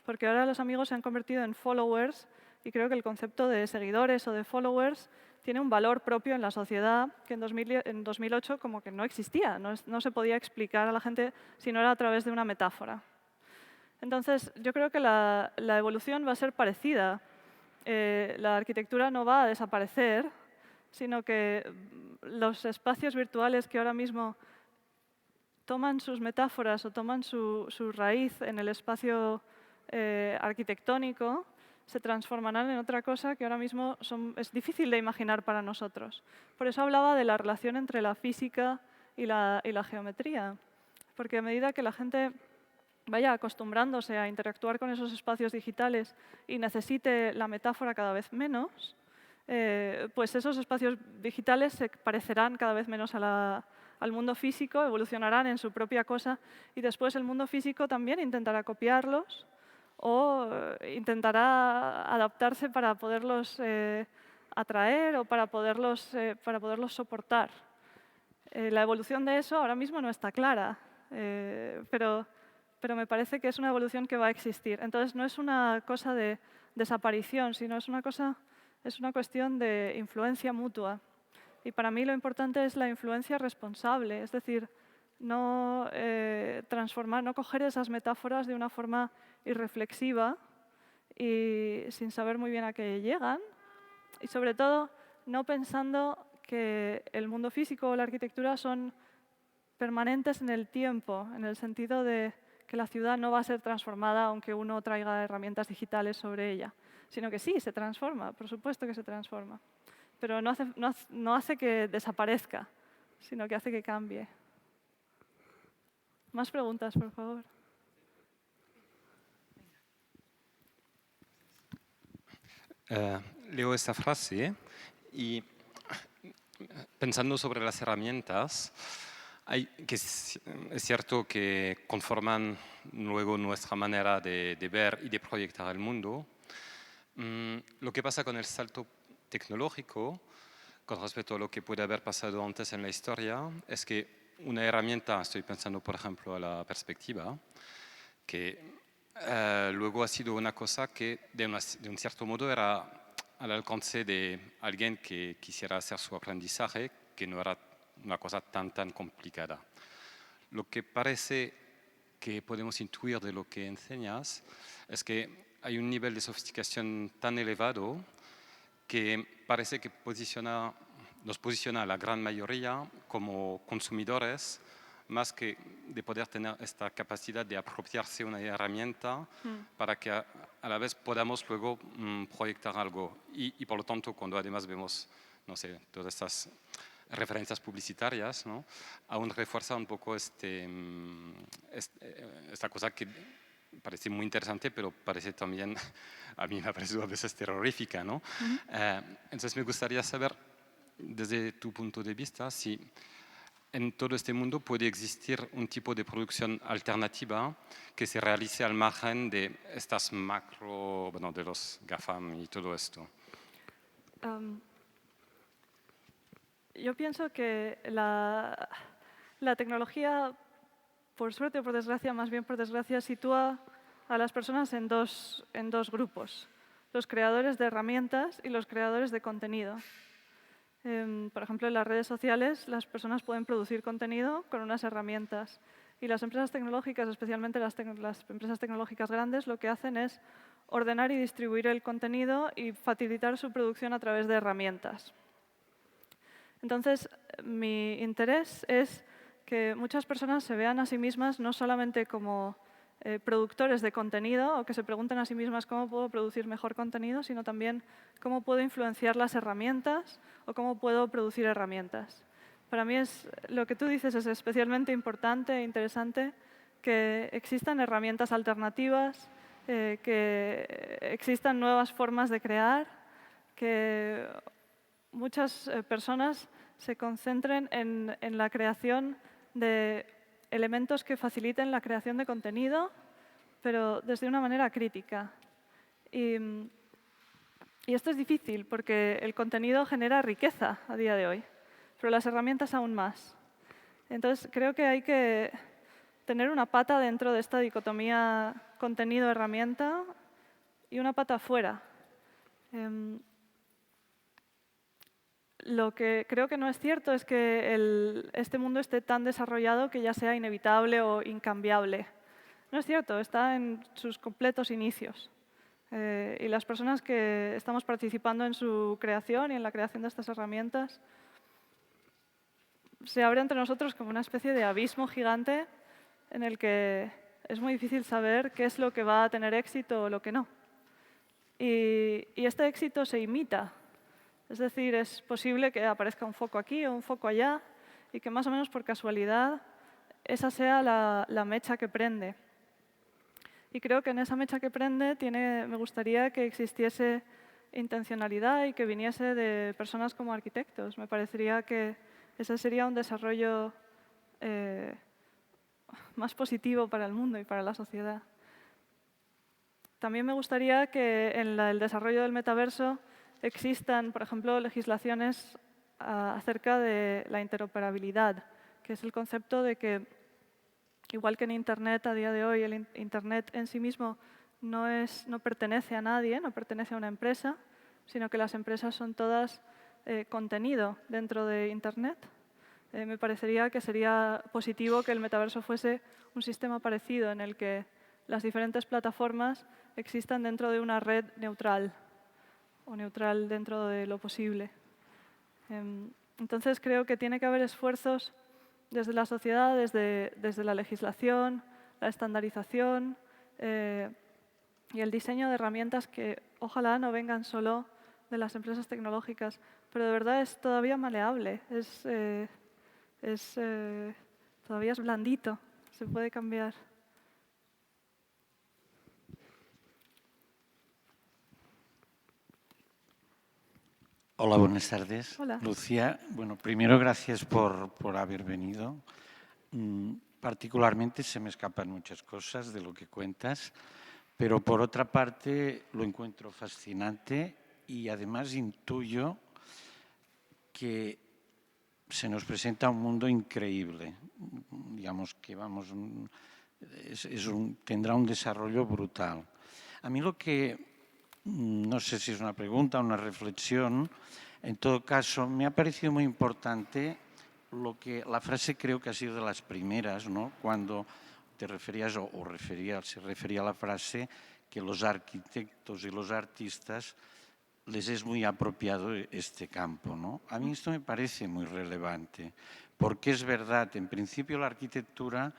porque ahora los amigos se han convertido en followers y creo que el concepto de seguidores o de followers tiene un valor propio en la sociedad que en 2008 como que no existía, no se podía explicar a la gente si no era a través de una metáfora. Entonces, yo creo que la evolución va a ser parecida. La arquitectura no va a desaparecer, sino que los espacios virtuales que ahora mismo toman sus metáforas o toman su raíz en el espacio arquitectónico, se transformarán en otra cosa que ahora mismo es difícil de imaginar para nosotros. Por eso hablaba de la relación entre la física y la geometría, porque a medida que la gente vaya acostumbrándose a interactuar con esos espacios digitales y necesite la metáfora cada vez menos, pues esos espacios digitales se parecerán cada vez menos al mundo físico, evolucionarán en su propia cosa y después el mundo físico también intentará copiarlos o intentará adaptarse para poderlos atraer o para poderlos soportar. La evolución de eso ahora mismo no está clara, pero me parece que es una evolución que va a existir. Entonces no es una cosa de desaparición, sino es una cuestión de influencia mutua. Y para mí lo importante es la influencia responsable, es decir, no no coger esas metáforas de una forma irreflexiva y sin saber muy bien a qué llegan, y sobre todo no pensando que el mundo físico o la arquitectura son permanentes en el tiempo, en el sentido de que la ciudad no va a ser transformada aunque uno traiga herramientas digitales sobre ella, sino que sí, se transforma, por supuesto que se transforma, pero no hace que desaparezca, sino que hace que cambie. Más preguntas, por favor. Leo esta frase y pensando sobre las herramientas, es cierto que conforman luego nuestra manera de ver y de proyectar el mundo. Lo que pasa con el salto tecnológico, con respecto a lo que puede haber pasado antes en la historia, es que una herramienta, estoy pensando por ejemplo a la perspectiva, que luego ha sido una cosa que de un cierto modo era al alcance de alguien que quisiera hacer su aprendizaje, que no era una cosa tan complicada. Lo que parece que podemos intuir de lo que enseñas es que hay un nivel de sofisticación tan elevado que parece que nos posiciona a la gran mayoría como consumidores, más que de poder tener esta capacidad de apropiarse una herramienta para que a la vez podamos luego proyectar algo. Y por lo tanto, cuando además vemos, no sé, todas estas referencias publicitarias, ¿no?, aún refuerza un poco esta cosa que parece muy interesante, pero parece también, a mí me ha parecido a veces terrorífica, ¿no? Entonces me gustaría saber, desde tu punto de vista, si en todo este mundo puede existir un tipo de producción alternativa que se realice al margen de estas macro, bueno, de los GAFAM y todo esto. Yo pienso que la tecnología, por suerte o por desgracia, más bien por desgracia, sitúa a las personas en dos grupos, los creadores de herramientas y los creadores de contenido. Por ejemplo, en las redes sociales las personas pueden producir contenido con unas herramientas y las empresas tecnológicas, especialmente las empresas tecnológicas grandes, lo que hacen es ordenar y distribuir el contenido y facilitar su producción a través de herramientas. Entonces, mi interés es que muchas personas se vean a sí mismas no solamente como productores de contenido o que se pregunten a sí mismas cómo puedo producir mejor contenido, sino también cómo puedo influenciar las herramientas o cómo puedo producir herramientas. Para mí lo que tú dices es especialmente importante e interesante que existan herramientas alternativas, que existan nuevas formas de crear, que muchas personas se concentren en la creación de elementos que faciliten la creación de contenido, pero desde una manera crítica. Y esto es difícil porque el contenido genera riqueza a día de hoy, pero las herramientas aún más. Entonces, creo que hay que tener una pata dentro de esta dicotomía contenido-herramienta y una pata fuera. Lo que creo que no es cierto es que este mundo esté tan desarrollado que ya sea inevitable o incambiable. No es cierto, está en sus completos inicios. Y las personas que estamos participando en su creación y en la creación de estas herramientas, se abre entre nosotros como una especie de abismo gigante en el que es muy difícil saber qué es lo que va a tener éxito o lo que no. Y este éxito se imita. Es decir, es posible que aparezca un foco aquí o un foco allá y que más o menos por casualidad esa sea la mecha que prende. Y creo que en esa mecha que prende me gustaría que existiese intencionalidad y que viniese de personas como arquitectos. Me parecería que ese sería un desarrollo más positivo para el mundo y para la sociedad. También me gustaría que en el desarrollo del metaverso existan, por ejemplo, legislaciones acerca de la interoperabilidad, que es el concepto de que, igual que en Internet a día de hoy, el Internet en sí mismo no pertenece a nadie, no pertenece a una empresa, sino que las empresas son todas contenido dentro de Internet. Me parecería que sería positivo que el metaverso fuese un sistema parecido en el que las diferentes plataformas existan dentro de una red neutral o neutral dentro de lo posible. Entonces creo que tiene que haber esfuerzos desde la sociedad, desde la legislación, la estandarización y el diseño de herramientas que ojalá no vengan solo de las empresas tecnológicas, pero de verdad es todavía maleable, todavía es blandito, se puede cambiar. Hola, buenas tardes. Hola. Lucía, bueno, primero gracias por haber venido. Particularmente se me escapan muchas cosas de lo que cuentas, pero por otra parte lo encuentro fascinante y además intuyo que se nos presenta un mundo increíble. Digamos que tendrá un desarrollo brutal. A mí lo que no sé si es una pregunta o una reflexión. En todo caso, me ha parecido muy importante la frase, creo que ha sido de las primeras, ¿no? Cuando te referías se refería a la frase que los arquitectos y los artistas les es muy apropiado este campo, ¿no? A mí esto me parece muy relevante, porque es verdad, en principio la arquitectura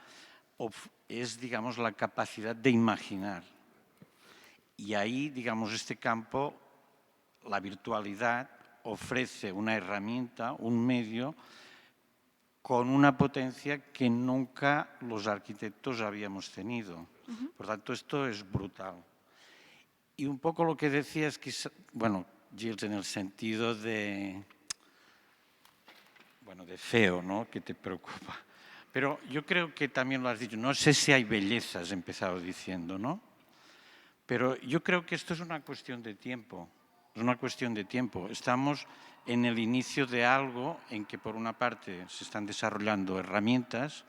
es, digamos, la capacidad de imaginar. Y ahí, digamos, este campo, la virtualidad, ofrece una herramienta, un medio, con una potencia que nunca los arquitectos habíamos tenido. Por tanto, esto es brutal. Y un poco lo que decía es que, bueno, Gilles, en el sentido de bueno, de feo, ¿no? Que te preocupa. Pero yo creo que también lo has dicho, no sé si hay belleza, has empezado diciendo, ¿no? Pero yo creo que esto es una cuestión de tiempo, es una cuestión de tiempo. Estamos en el inicio de algo en que por una parte se están desarrollando herramientas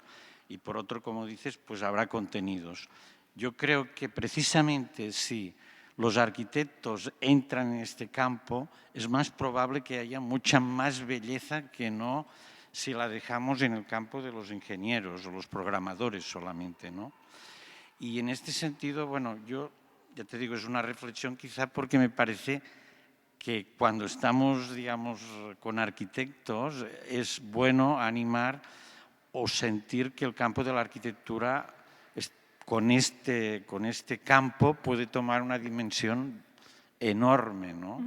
y por otro, como dices, pues habrá contenidos. Yo creo que precisamente si los arquitectos entran en este campo, es más probable que haya mucha más belleza que no si la dejamos en el campo de los ingenieros o los programadores solamente, ¿no? Y en este sentido, bueno, yo ya te digo, es una reflexión quizá porque me parece que cuando estamos, digamos, con arquitectos es bueno animar o sentir que el campo de la arquitectura con este campo puede tomar una dimensión enorme, ¿no?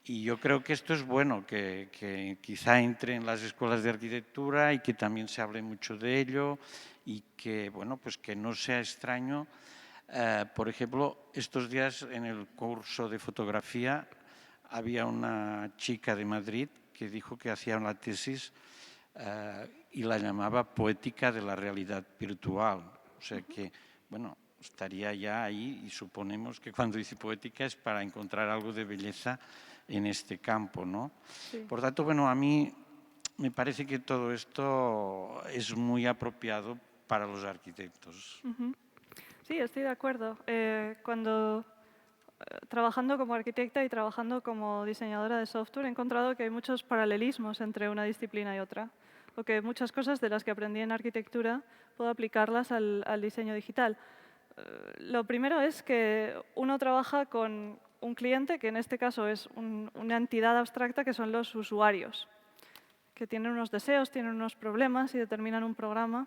Y yo creo que esto es bueno, que quizá entre en las escuelas de arquitectura y que también se hable mucho de ello y que, bueno, pues que no sea extraño. Por ejemplo, estos días en el curso de fotografía había una chica de Madrid que dijo que hacía una tesis y la llamaba poética de la realidad virtual. O sea que, bueno, estaría ya ahí y suponemos que cuando dice poética es para encontrar algo de belleza en este campo, ¿no? Sí. Por tanto, bueno, a mí me parece que todo esto es muy apropiado para los arquitectos. Sí, estoy de acuerdo. Trabajando como arquitecta y trabajando como diseñadora de software, he encontrado que hay muchos paralelismos entre una disciplina y otra, o que muchas cosas de las que aprendí en arquitectura puedo aplicarlas al diseño digital. Lo primero es que uno trabaja con un cliente, que en este caso es una entidad abstracta, que son los usuarios, que tienen unos deseos, tienen unos problemas y determinan un programa.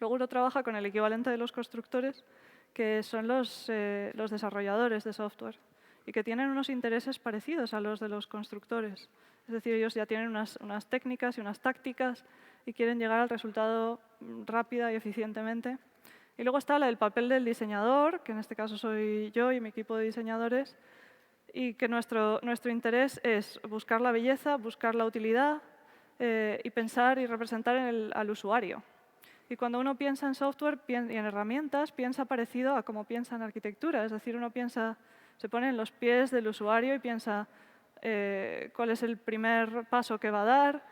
Luego uno trabaja con el equivalente de los constructores, que son los desarrolladores de software y que tienen unos intereses parecidos a los de los constructores. Es decir, ellos ya tienen unas técnicas y unas tácticas y quieren llegar al resultado rápida y eficientemente. Y luego está el papel del diseñador, que en este caso soy yo y mi equipo de diseñadores, y que nuestro interés es buscar la belleza, buscar la utilidad y pensar y representar al usuario. Y cuando uno piensa en software y en herramientas, piensa parecido a cómo piensa en arquitectura. Es decir, uno se pone en los pies del usuario y piensa cuál es el primer paso que va a dar,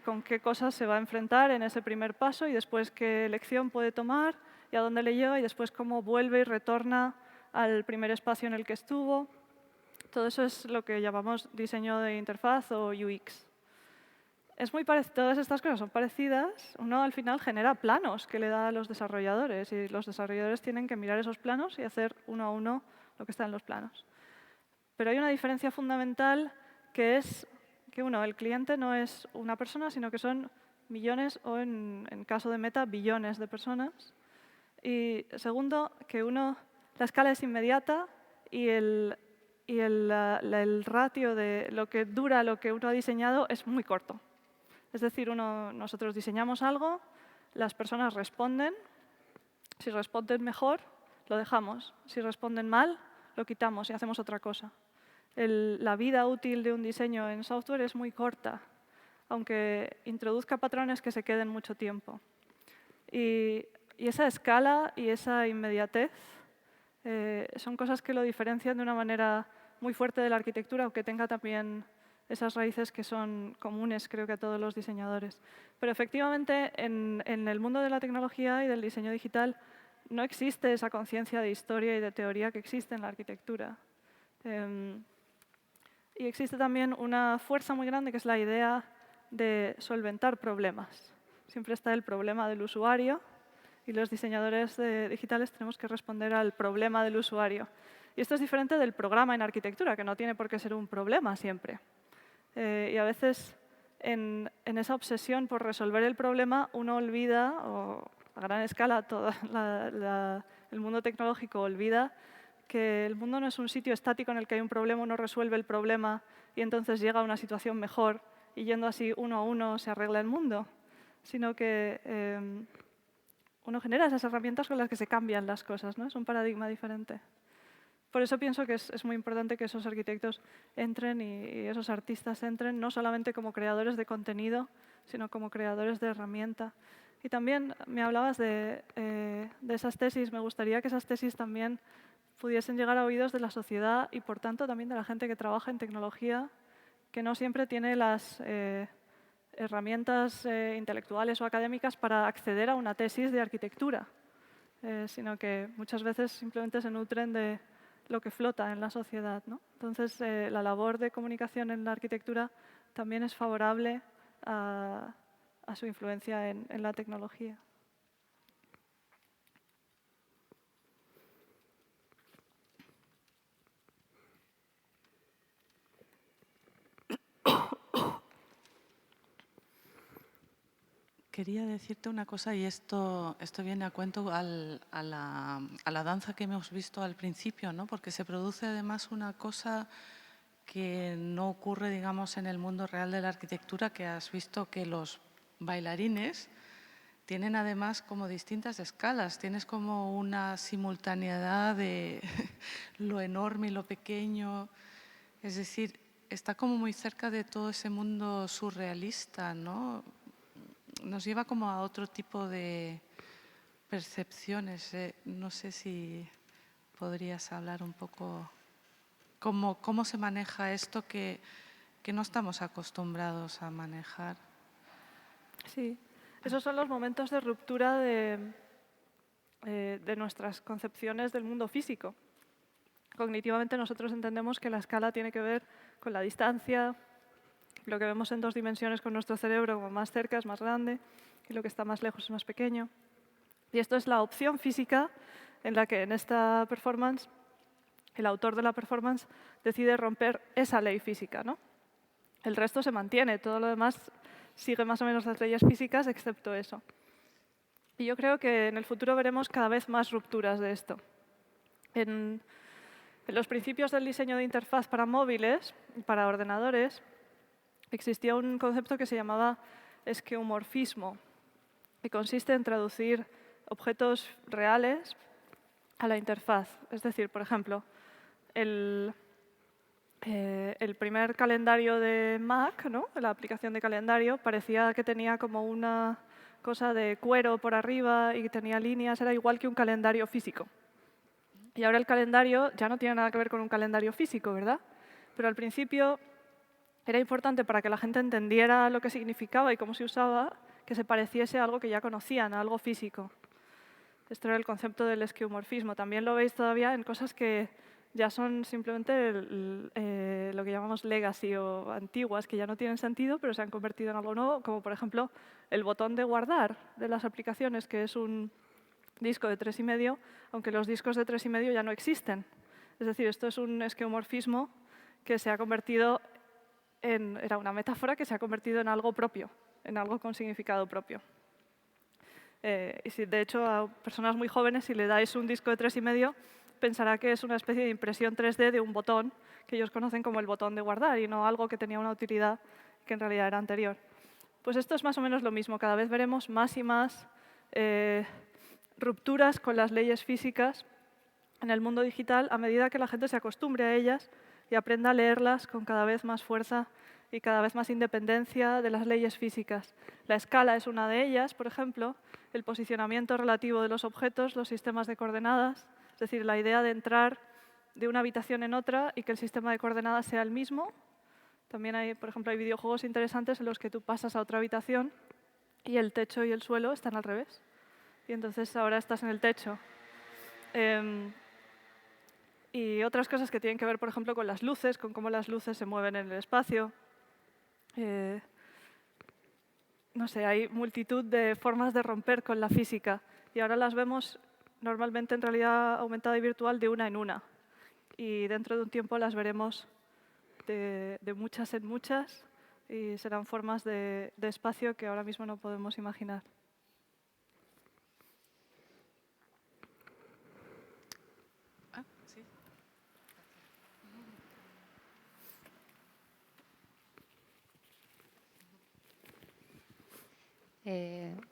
con qué cosas se va a enfrentar en ese primer paso y después qué elección puede tomar y a dónde le lleva y después cómo vuelve y retorna al primer espacio en el que estuvo. Todo eso es lo que llamamos diseño de interfaz o UX. Todas estas cosas son parecidas. Uno al final genera planos que le da a los desarrolladores y los desarrolladores tienen que mirar esos planos y hacer uno a uno lo que está en los planos. Pero hay una diferencia fundamental que es que, el cliente no es una persona, sino que son millones o, en caso de Meta, billones de personas. Y segundo, que la escala es inmediata y el ratio de lo que dura lo que uno ha diseñado es muy corto. Es decir, nosotros diseñamos algo, las personas responden. Si responden mejor, lo dejamos. Si responden mal, lo quitamos y hacemos otra cosa. La vida útil de un diseño en software es muy corta, aunque introduzca patrones que se queden mucho tiempo. Y esa escala y esa inmediatez son cosas que lo diferencian de una manera muy fuerte de la arquitectura, aunque tenga también esas raíces que son comunes, creo que a todos los diseñadores. Pero efectivamente, en el mundo de la tecnología y del diseño digital no existe esa conciencia de historia y de teoría que existe en la arquitectura. Y existe también una fuerza muy grande que es la idea de solventar problemas. Siempre está el problema del usuario y los diseñadores digitales tenemos que responder al problema del usuario. Y esto es diferente del programa en arquitectura, que no tiene por qué ser un problema siempre. Y a veces, en esa obsesión por resolver el problema, uno olvida, o a gran escala todo el mundo tecnológico olvida, que el mundo no es un sitio estático en el que hay un problema, uno resuelve el problema y entonces llega a una situación mejor y yendo así uno a uno se arregla el mundo, sino que uno genera esas herramientas con las que se cambian las cosas, ¿no? Es un paradigma diferente. Por eso pienso que es muy importante que esos arquitectos entren y esos artistas entren, no solamente como creadores de contenido, sino como creadores de herramienta. Y también me hablabas de esas tesis. Me gustaría que esas tesis también pudiesen llegar a oídos de la sociedad y, por tanto, también de la gente que trabaja en tecnología, que no siempre tiene las herramientas intelectuales o académicas para acceder a una tesis de arquitectura, sino que muchas veces simplemente se nutren de lo que flota en la sociedad, ¿no? Entonces, la labor de comunicación en la arquitectura también es favorable a su influencia en la tecnología. Quería decirte una cosa, y esto viene a cuento a la danza que hemos visto al principio, ¿no? Porque se produce además una cosa que no ocurre, digamos, en el mundo real de la arquitectura, que has visto que los bailarines tienen además como distintas escalas. Tienes como una simultaneidad de lo enorme y lo pequeño. Es decir, está como muy cerca de todo ese mundo surrealista, ¿no? Nos lleva como a otro tipo de percepciones. No sé si podrías hablar un poco cómo se maneja esto que no estamos acostumbrados a manejar. Sí, esos son los momentos de ruptura de nuestras concepciones del mundo físico. Cognitivamente nosotros entendemos que la escala tiene que ver con la distancia, lo que vemos en 2 dimensiones con nuestro cerebro, como más cerca es más grande y lo que está más lejos es más pequeño. Y esto es la opción física en la que en esta performance el autor de la performance decide romper esa ley física, ¿no? El resto se mantiene, todo lo demás sigue más o menos las leyes físicas, excepto eso. Y yo creo que en el futuro veremos cada vez más rupturas de esto. En los principios del diseño de interfaz para móviles y para ordenadores existía un concepto que se llamaba esqueumorfismo, que consiste en traducir objetos reales a la interfaz. Es decir, por ejemplo, el primer calendario de Mac, ¿no? La aplicación de calendario, parecía que tenía como una cosa de cuero por arriba y que tenía líneas, era igual que un calendario físico. Y ahora el calendario ya no tiene nada que ver con un calendario físico, ¿verdad? Pero al principio era importante para que la gente entendiera lo que significaba y cómo se usaba, que se pareciese a algo que ya conocían, a algo físico. Esto era el concepto del esqueumorfismo. También lo veis todavía en cosas que ya son simplemente lo que llamamos legacy o antiguas, que ya no tienen sentido, pero se han convertido en algo nuevo, como por ejemplo el botón de guardar de las aplicaciones, que es un disco de 3,5, aunque los discos de 3,5 ya no existen. Es decir, esto es un esqueumorfismo que se ha convertido era una metáfora que se ha convertido en algo propio, en algo con significado propio. Y si, de hecho, a personas muy jóvenes, si le dais un disco de 3,5, pensará que es una especie de impresión 3D de un botón que ellos conocen como el botón de guardar y no algo que tenía una utilidad que en realidad era anterior. Pues esto es más o menos lo mismo. Cada vez veremos más y más rupturas con las leyes físicas en el mundo digital a medida que la gente se acostumbre a ellas y aprenda a leerlas con cada vez más fuerza y cada vez más independencia de las leyes físicas. La escala es una de ellas, por ejemplo, el posicionamiento relativo de los objetos, los sistemas de coordenadas, es decir, la idea de entrar de una habitación en otra y que el sistema de coordenadas sea el mismo. También hay, por ejemplo, hay videojuegos interesantes en los que tú pasas a otra habitación y el techo y el suelo están al revés. Y entonces ahora estás en el techo. Y otras cosas que tienen que ver, por ejemplo, con las luces, con cómo las luces se mueven en el espacio. No sé, hay multitud de formas de romper con la física y ahora las vemos normalmente en realidad aumentada y virtual de una en una. Y dentro de un tiempo las veremos de muchas en muchas y serán formas de espacio que ahora mismo no podemos imaginar.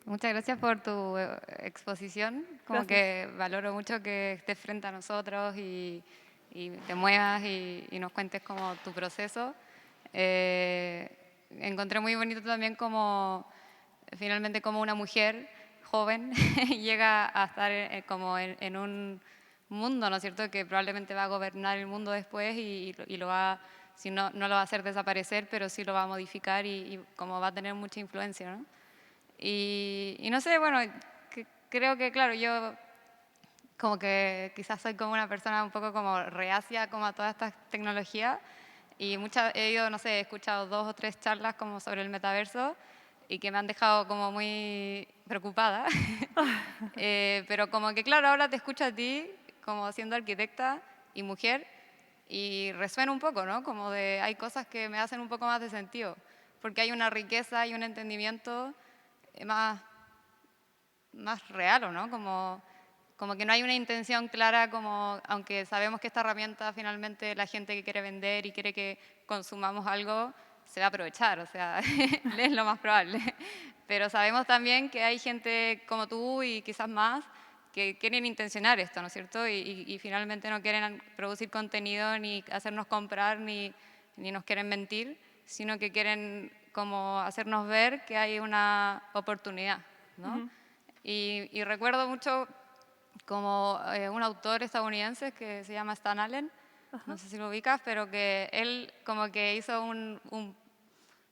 Muchas gracias por tu exposición. Como Gracias. que valoro mucho que estés frente a nosotros y y te muevas y nos cuentes como tu proceso. Encontré muy bonito también como finalmente como una mujer joven llega a estar como en un mundo, ¿no es cierto?, que probablemente va a gobernar el mundo después y lo va, si no, no lo va a hacer desaparecer, pero sí lo va a modificar y como va a tener mucha influencia, ¿no? Y no sé, bueno, creo que, claro, yo como que quizás soy como una persona un poco como reacia como a todas estas tecnologías y he ido, no sé, he escuchado 2 o 3 charlas como sobre el metaverso y que me han dejado como muy preocupada. Pero como que, claro, ahora te escucho a ti como siendo arquitecta y mujer y resuena un poco, ¿no? Como de hay cosas que me hacen un poco más de sentido, porque hay una riqueza y un entendimiento más real, ¿o no? Como que no hay una intención clara, como, aunque sabemos que esta herramienta finalmente la gente que quiere vender y quiere que consumamos algo se va a aprovechar, o sea, es lo más probable. Pero sabemos también que hay gente como tú y quizás más que quieren intencionar esto, ¿no es cierto? Y finalmente no quieren producir contenido ni hacernos comprar ni nos quieren mentir, sino que quieren como hacernos ver que hay una oportunidad, ¿no? Y recuerdo mucho como un autor estadounidense que se llama Stan Allen, no sé si lo ubicas, pero que él como que hizo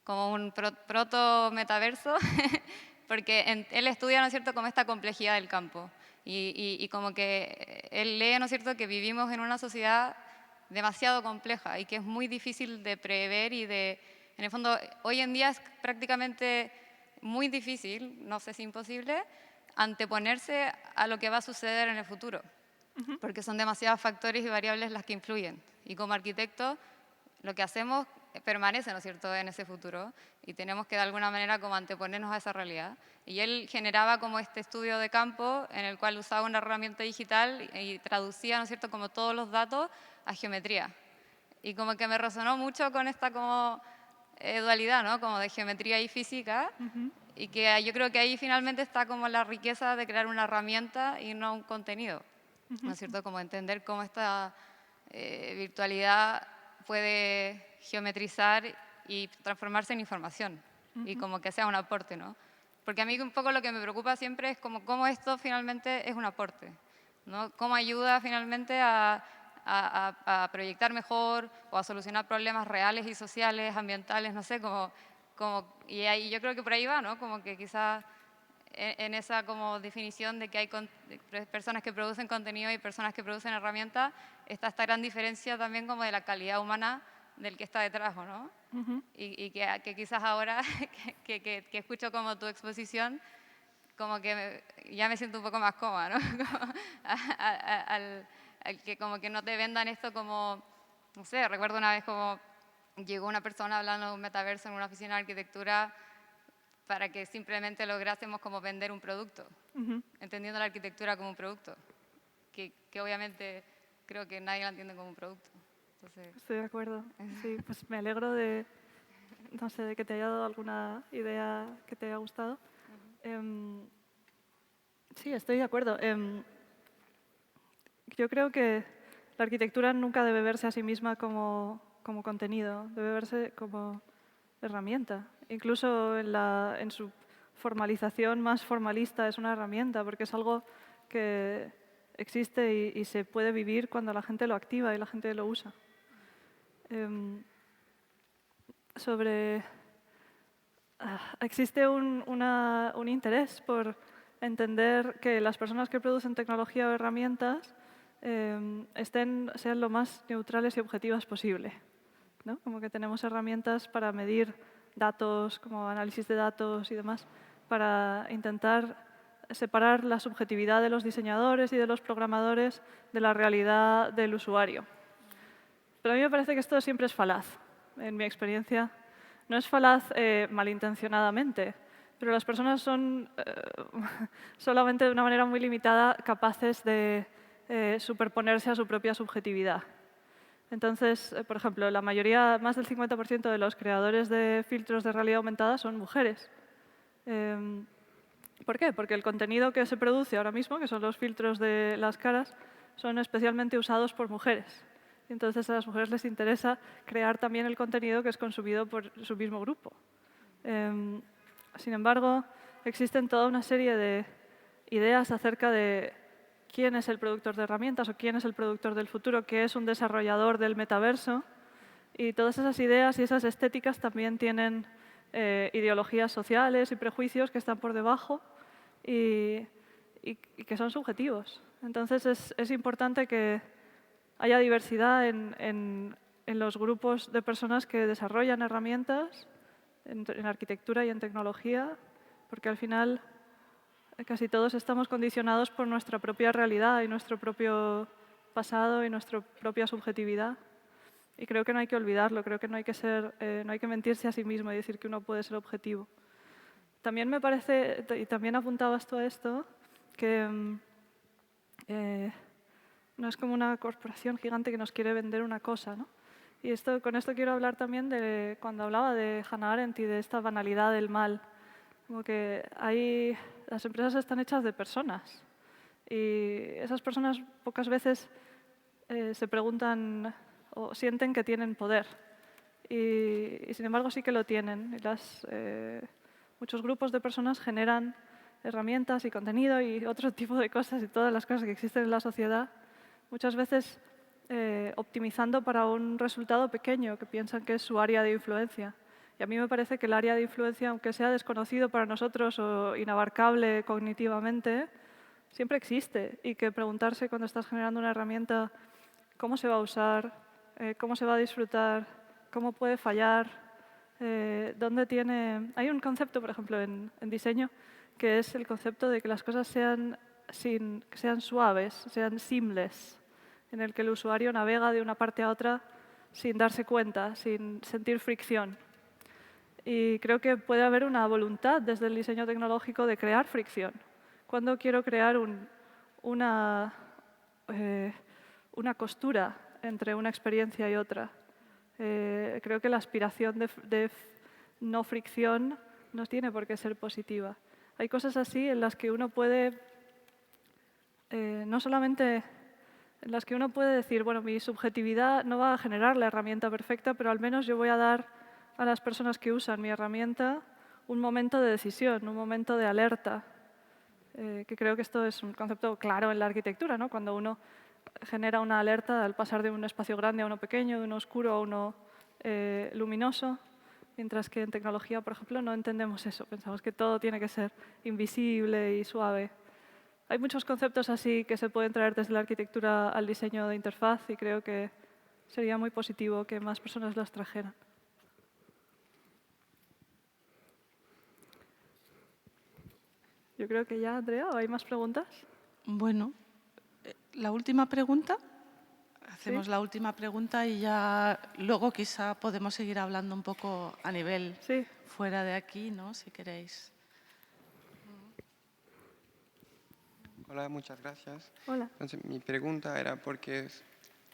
como un proto-metaverso, porque él estudia, ¿no es cierto?, como esta complejidad del campo. Y como que él lee, ¿no es cierto?, que vivimos en una sociedad demasiado compleja y que es muy difícil de prever y de, en el fondo, hoy en día es prácticamente muy difícil, no sé si imposible, anteponerse a lo que va a suceder en el futuro, porque son demasiados factores y variables las que influyen. Y como arquitectos, lo que hacemos permanece, ¿no es cierto?, en ese futuro y tenemos que de alguna manera como anteponernos a esa realidad. Y él generaba como este estudio de campo en el cual usaba una herramienta digital y traducía, ¿no es cierto?, como todos los datos a geometría. Y como que me resonó mucho con esta como dualidad, ¿no?, como de geometría y física. Y que yo creo que ahí finalmente está como la riqueza de crear una herramienta y no un contenido, ¿no es cierto? Como entender cómo esta virtualidad puede geometrizar y transformarse en información y como que sea un aporte, ¿no? Porque a mí un poco lo que me preocupa siempre es como cómo esto finalmente es un aporte, ¿no? Cómo ayuda finalmente a proyectar mejor o a solucionar problemas reales y sociales, ambientales, no sé, y ahí yo creo que por ahí va, ¿no? Como que quizás en esa como definición de que hay personas que producen contenido y personas que producen herramientas, está esta gran diferencia también como de la calidad humana del que está detrás, ¿no? Y que quizás ahora que escucho como tu exposición, como que ya me siento un poco más cómoda, ¿no? al que como que no te vendan esto como, no sé, recuerdo una vez como llegó una persona hablando de un metaverso en una oficina de arquitectura para que simplemente lográsemos como vender un producto, entendiendo la arquitectura como un producto, que obviamente creo que nadie la entiende como un producto. Entonces, estoy de acuerdo. Sí, pues me alegro de, no sé, de que te haya dado alguna idea que te haya gustado. Sí, estoy de acuerdo. Yo creo que la arquitectura nunca debe verse a sí misma como contenido, debe verse como herramienta. Incluso en su formalización más formalista es una herramienta, porque es algo que existe y se puede vivir cuando la gente lo activa y la gente lo usa. Existe un interés por entender que las personas que producen tecnología o herramientas sean lo más neutrales y objetivas posible, ¿no? Como que tenemos herramientas para medir datos, como análisis de datos y demás, para intentar separar la subjetividad de los diseñadores y de los programadores de la realidad del usuario. Pero a mí me parece que esto siempre es falaz, en mi experiencia. No es falaz malintencionadamente, pero las personas son solamente de una manera muy limitada capaces de superponerse a su propia subjetividad. Entonces, por ejemplo, la mayoría, más del 50% de los creadores de filtros de realidad aumentada son mujeres. ¿Por qué? Porque el contenido que se produce ahora mismo, que son los filtros de las caras, son especialmente usados por mujeres. Entonces a las mujeres les interesa crear también el contenido que es consumido por su mismo grupo. Sin embargo, existen toda una serie de ideas acerca de quién es el productor de herramientas o quién es el productor del futuro, qué es un desarrollador del metaverso. Y todas esas ideas y esas estéticas también tienen ideologías sociales y prejuicios que están por debajo y que son subjetivos. Entonces es importante que haya diversidad en los grupos de personas que desarrollan herramientas en arquitectura y en tecnología, porque al final casi todos estamos condicionados por nuestra propia realidad y nuestro propio pasado y nuestra propia subjetividad. Y creo que no hay que olvidarlo, creo que no hay que mentirse a sí mismo y decir que uno puede ser objetivo. También me parece, y también apuntabas tú a esto, que no es como una corporación gigante que nos quiere vender una cosa, ¿no? Y con esto quiero hablar también de cuando hablaba de Hannah Arendt y de esta banalidad del mal. Como que las empresas están hechas de personas y esas personas pocas veces se preguntan o sienten que tienen poder y sin embargo sí que lo tienen. Muchos grupos de personas generan herramientas y contenido y otro tipo de cosas y todas las cosas que existen en la sociedad, muchas veces optimizando para un resultado pequeño que piensan que es su área de influencia. Y a mí me parece que el área de influencia, aunque sea desconocido para nosotros o inabarcable cognitivamente, siempre existe. Y que preguntarse cuando estás generando una herramienta cómo se va a usar, cómo se va a disfrutar, cómo puede fallar, Hay un concepto, por ejemplo, en diseño, que es el concepto de que las cosas sean suaves, sean seamless, en el que el usuario navega de una parte a otra sin darse cuenta, sin sentir fricción. Y creo que puede haber una voluntad desde el diseño tecnológico de crear fricción. Cuando quiero crear una costura entre una experiencia y otra. Creo que la aspiración de no fricción no tiene por qué ser positiva. Hay cosas así en las que uno puede, no solamente en las que uno puede decir, bueno, mi subjetividad no va a generar la herramienta perfecta, pero al menos yo voy a dar a las personas que usan mi herramienta un momento de decisión, un momento de alerta, que creo que esto es un concepto claro en la arquitectura, ¿no? Cuando uno genera una alerta al pasar de un espacio grande a uno pequeño, de uno oscuro a uno luminoso, mientras que en tecnología, por ejemplo, no entendemos eso. Pensamos que todo tiene que ser invisible y suave. Hay muchos conceptos así que se pueden traer desde la arquitectura al diseño de interfaz y creo que sería muy positivo que más personas las trajeran. Yo creo que ya, Andrea, ¿o hay más preguntas? Bueno, la última pregunta. Hacemos ¿Sí? la última pregunta y ya luego quizá podemos seguir hablando un poco a nivel fuera de aquí, ¿no? Si queréis. Hola, muchas gracias. Hola. Entonces, mi pregunta era porque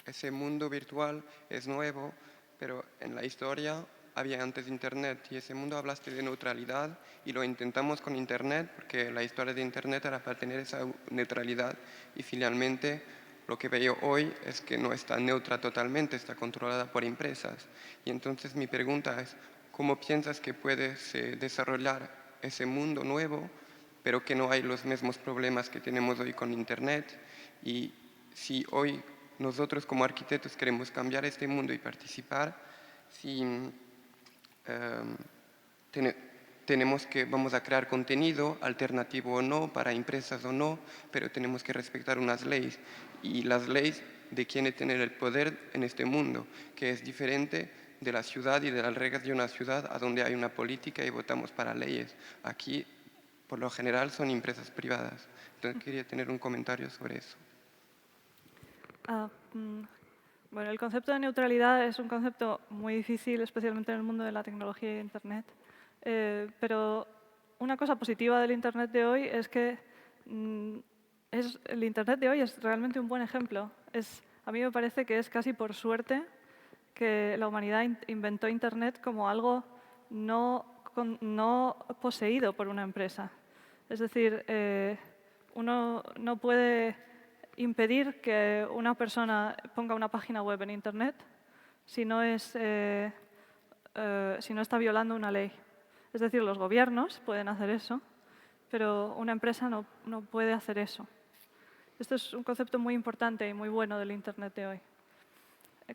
ese mundo virtual es nuevo, pero en la historia había antes Internet y ese mundo hablaste de neutralidad y lo intentamos con Internet porque la historia de Internet era para tener esa neutralidad y finalmente lo que veo hoy es que no está neutra totalmente, está controlada por empresas. Y entonces mi pregunta es, ¿cómo piensas que puede desarrollar ese mundo nuevo pero que no hay los mismos problemas que tenemos hoy con Internet? Y si hoy nosotros como arquitectos queremos cambiar este mundo y participar, si vamos a crear contenido alternativo o no, para empresas o no, pero tenemos que respetar unas leyes. Y las leyes de quién tiene el poder en este mundo, que es diferente de la ciudad y de las reglas de una ciudad a donde hay una política y votamos para leyes. Aquí por lo general son empresas privadas. Entonces quería tener un comentario sobre eso. Bueno, el concepto de neutralidad es un concepto muy difícil, especialmente en el mundo de la tecnología y Internet. Pero una cosa positiva del Internet de hoy es que el Internet de hoy es realmente un buen ejemplo. A mí me parece que es casi por suerte que la humanidad inventó Internet como algo no poseído por una empresa. Es decir, uno no puede impedir que una persona ponga una página web en Internet si no está violando una ley. Es decir, los gobiernos pueden hacer eso, pero una empresa no puede hacer eso. Esto es un concepto muy importante y muy bueno del Internet de hoy.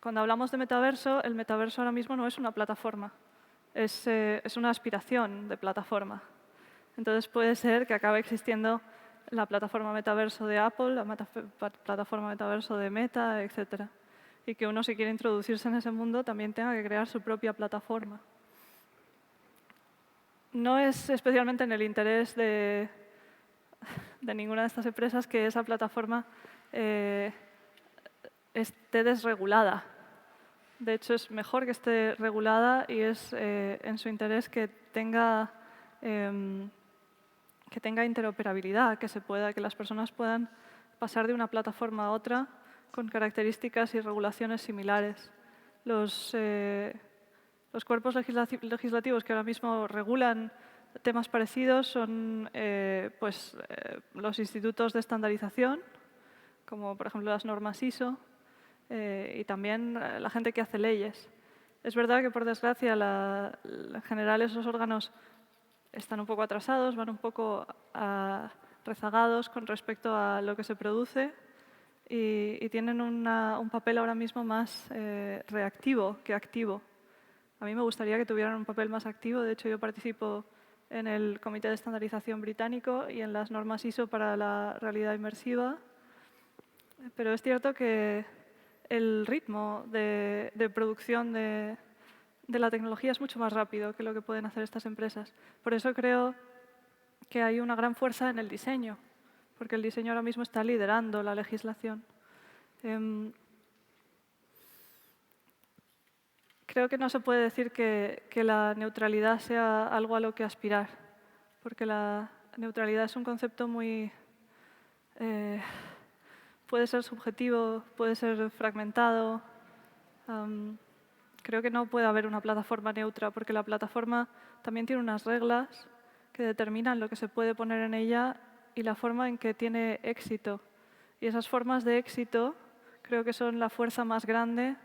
Cuando hablamos de metaverso, el metaverso ahora mismo no es una plataforma, es una aspiración de plataforma. Entonces puede ser que acabe existiendo la plataforma metaverso de Apple, la plataforma metaverso de Meta, etc. Y que uno, si quiere introducirse en ese mundo, también tenga que crear su propia plataforma. No es especialmente en el interés de ninguna de estas empresas que esa plataforma esté desregulada. De hecho, es mejor que esté regulada y es en su interés que tenga interoperabilidad, que las personas puedan pasar de una plataforma a otra con características y regulaciones similares. Los cuerpos legislativos que ahora mismo regulan temas parecidos son los institutos de estandarización, como por ejemplo las normas ISO, y también la gente que hace leyes. Es verdad que, por desgracia, en general esos órganos están un poco atrasados, van un poco rezagados con respecto a lo que se produce y tienen un papel ahora mismo más reactivo que activo. A mí me gustaría que tuvieran un papel más activo. De hecho, yo participo en el Comité de Estandarización británico y en las normas ISO para la realidad inmersiva. Pero es cierto que el ritmo de producción de la tecnología es mucho más rápido que lo que pueden hacer estas empresas. Por eso creo que hay una gran fuerza en el diseño, porque el diseño ahora mismo está liderando la legislación. Creo que no se puede decir que la neutralidad sea algo a lo que aspirar, porque la neutralidad es un concepto muy... puede ser subjetivo, puede ser fragmentado. Creo que no puede haber una plataforma neutra, porque la plataforma también tiene unas reglas que determinan lo que se puede poner en ella y la forma en que tiene éxito. Y esas formas de éxito creo que son la fuerza más grande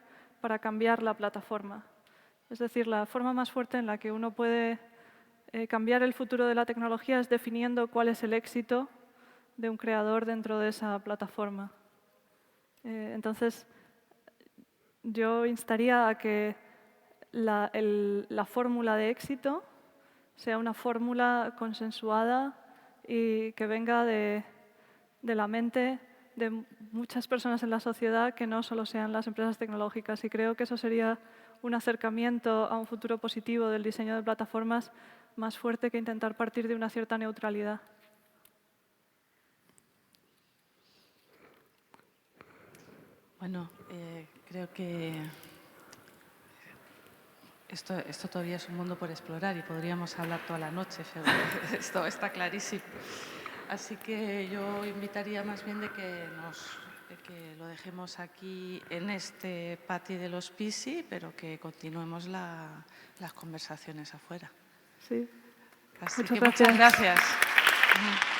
para cambiar la plataforma. Es decir, la forma más fuerte en la que uno puede cambiar el futuro de la tecnología es definiendo cuál es el éxito de un creador dentro de esa plataforma. Entonces, yo instaría a que la fórmula de éxito sea una fórmula consensuada y que venga de la mente de muchas personas en la sociedad que no solo sean las empresas tecnológicas. Y creo que eso sería un acercamiento a un futuro positivo del diseño de plataformas más fuerte que intentar partir de una cierta neutralidad. Bueno, creo que esto todavía es un mundo por explorar y podríamos hablar toda la noche, seguro. Esto está clarísimo. Así que yo invitaría más bien de que lo dejemos aquí en este patio de los Pisi, pero que continuemos las conversaciones afuera. Sí. Así Muchas que muchas gracias. gracias.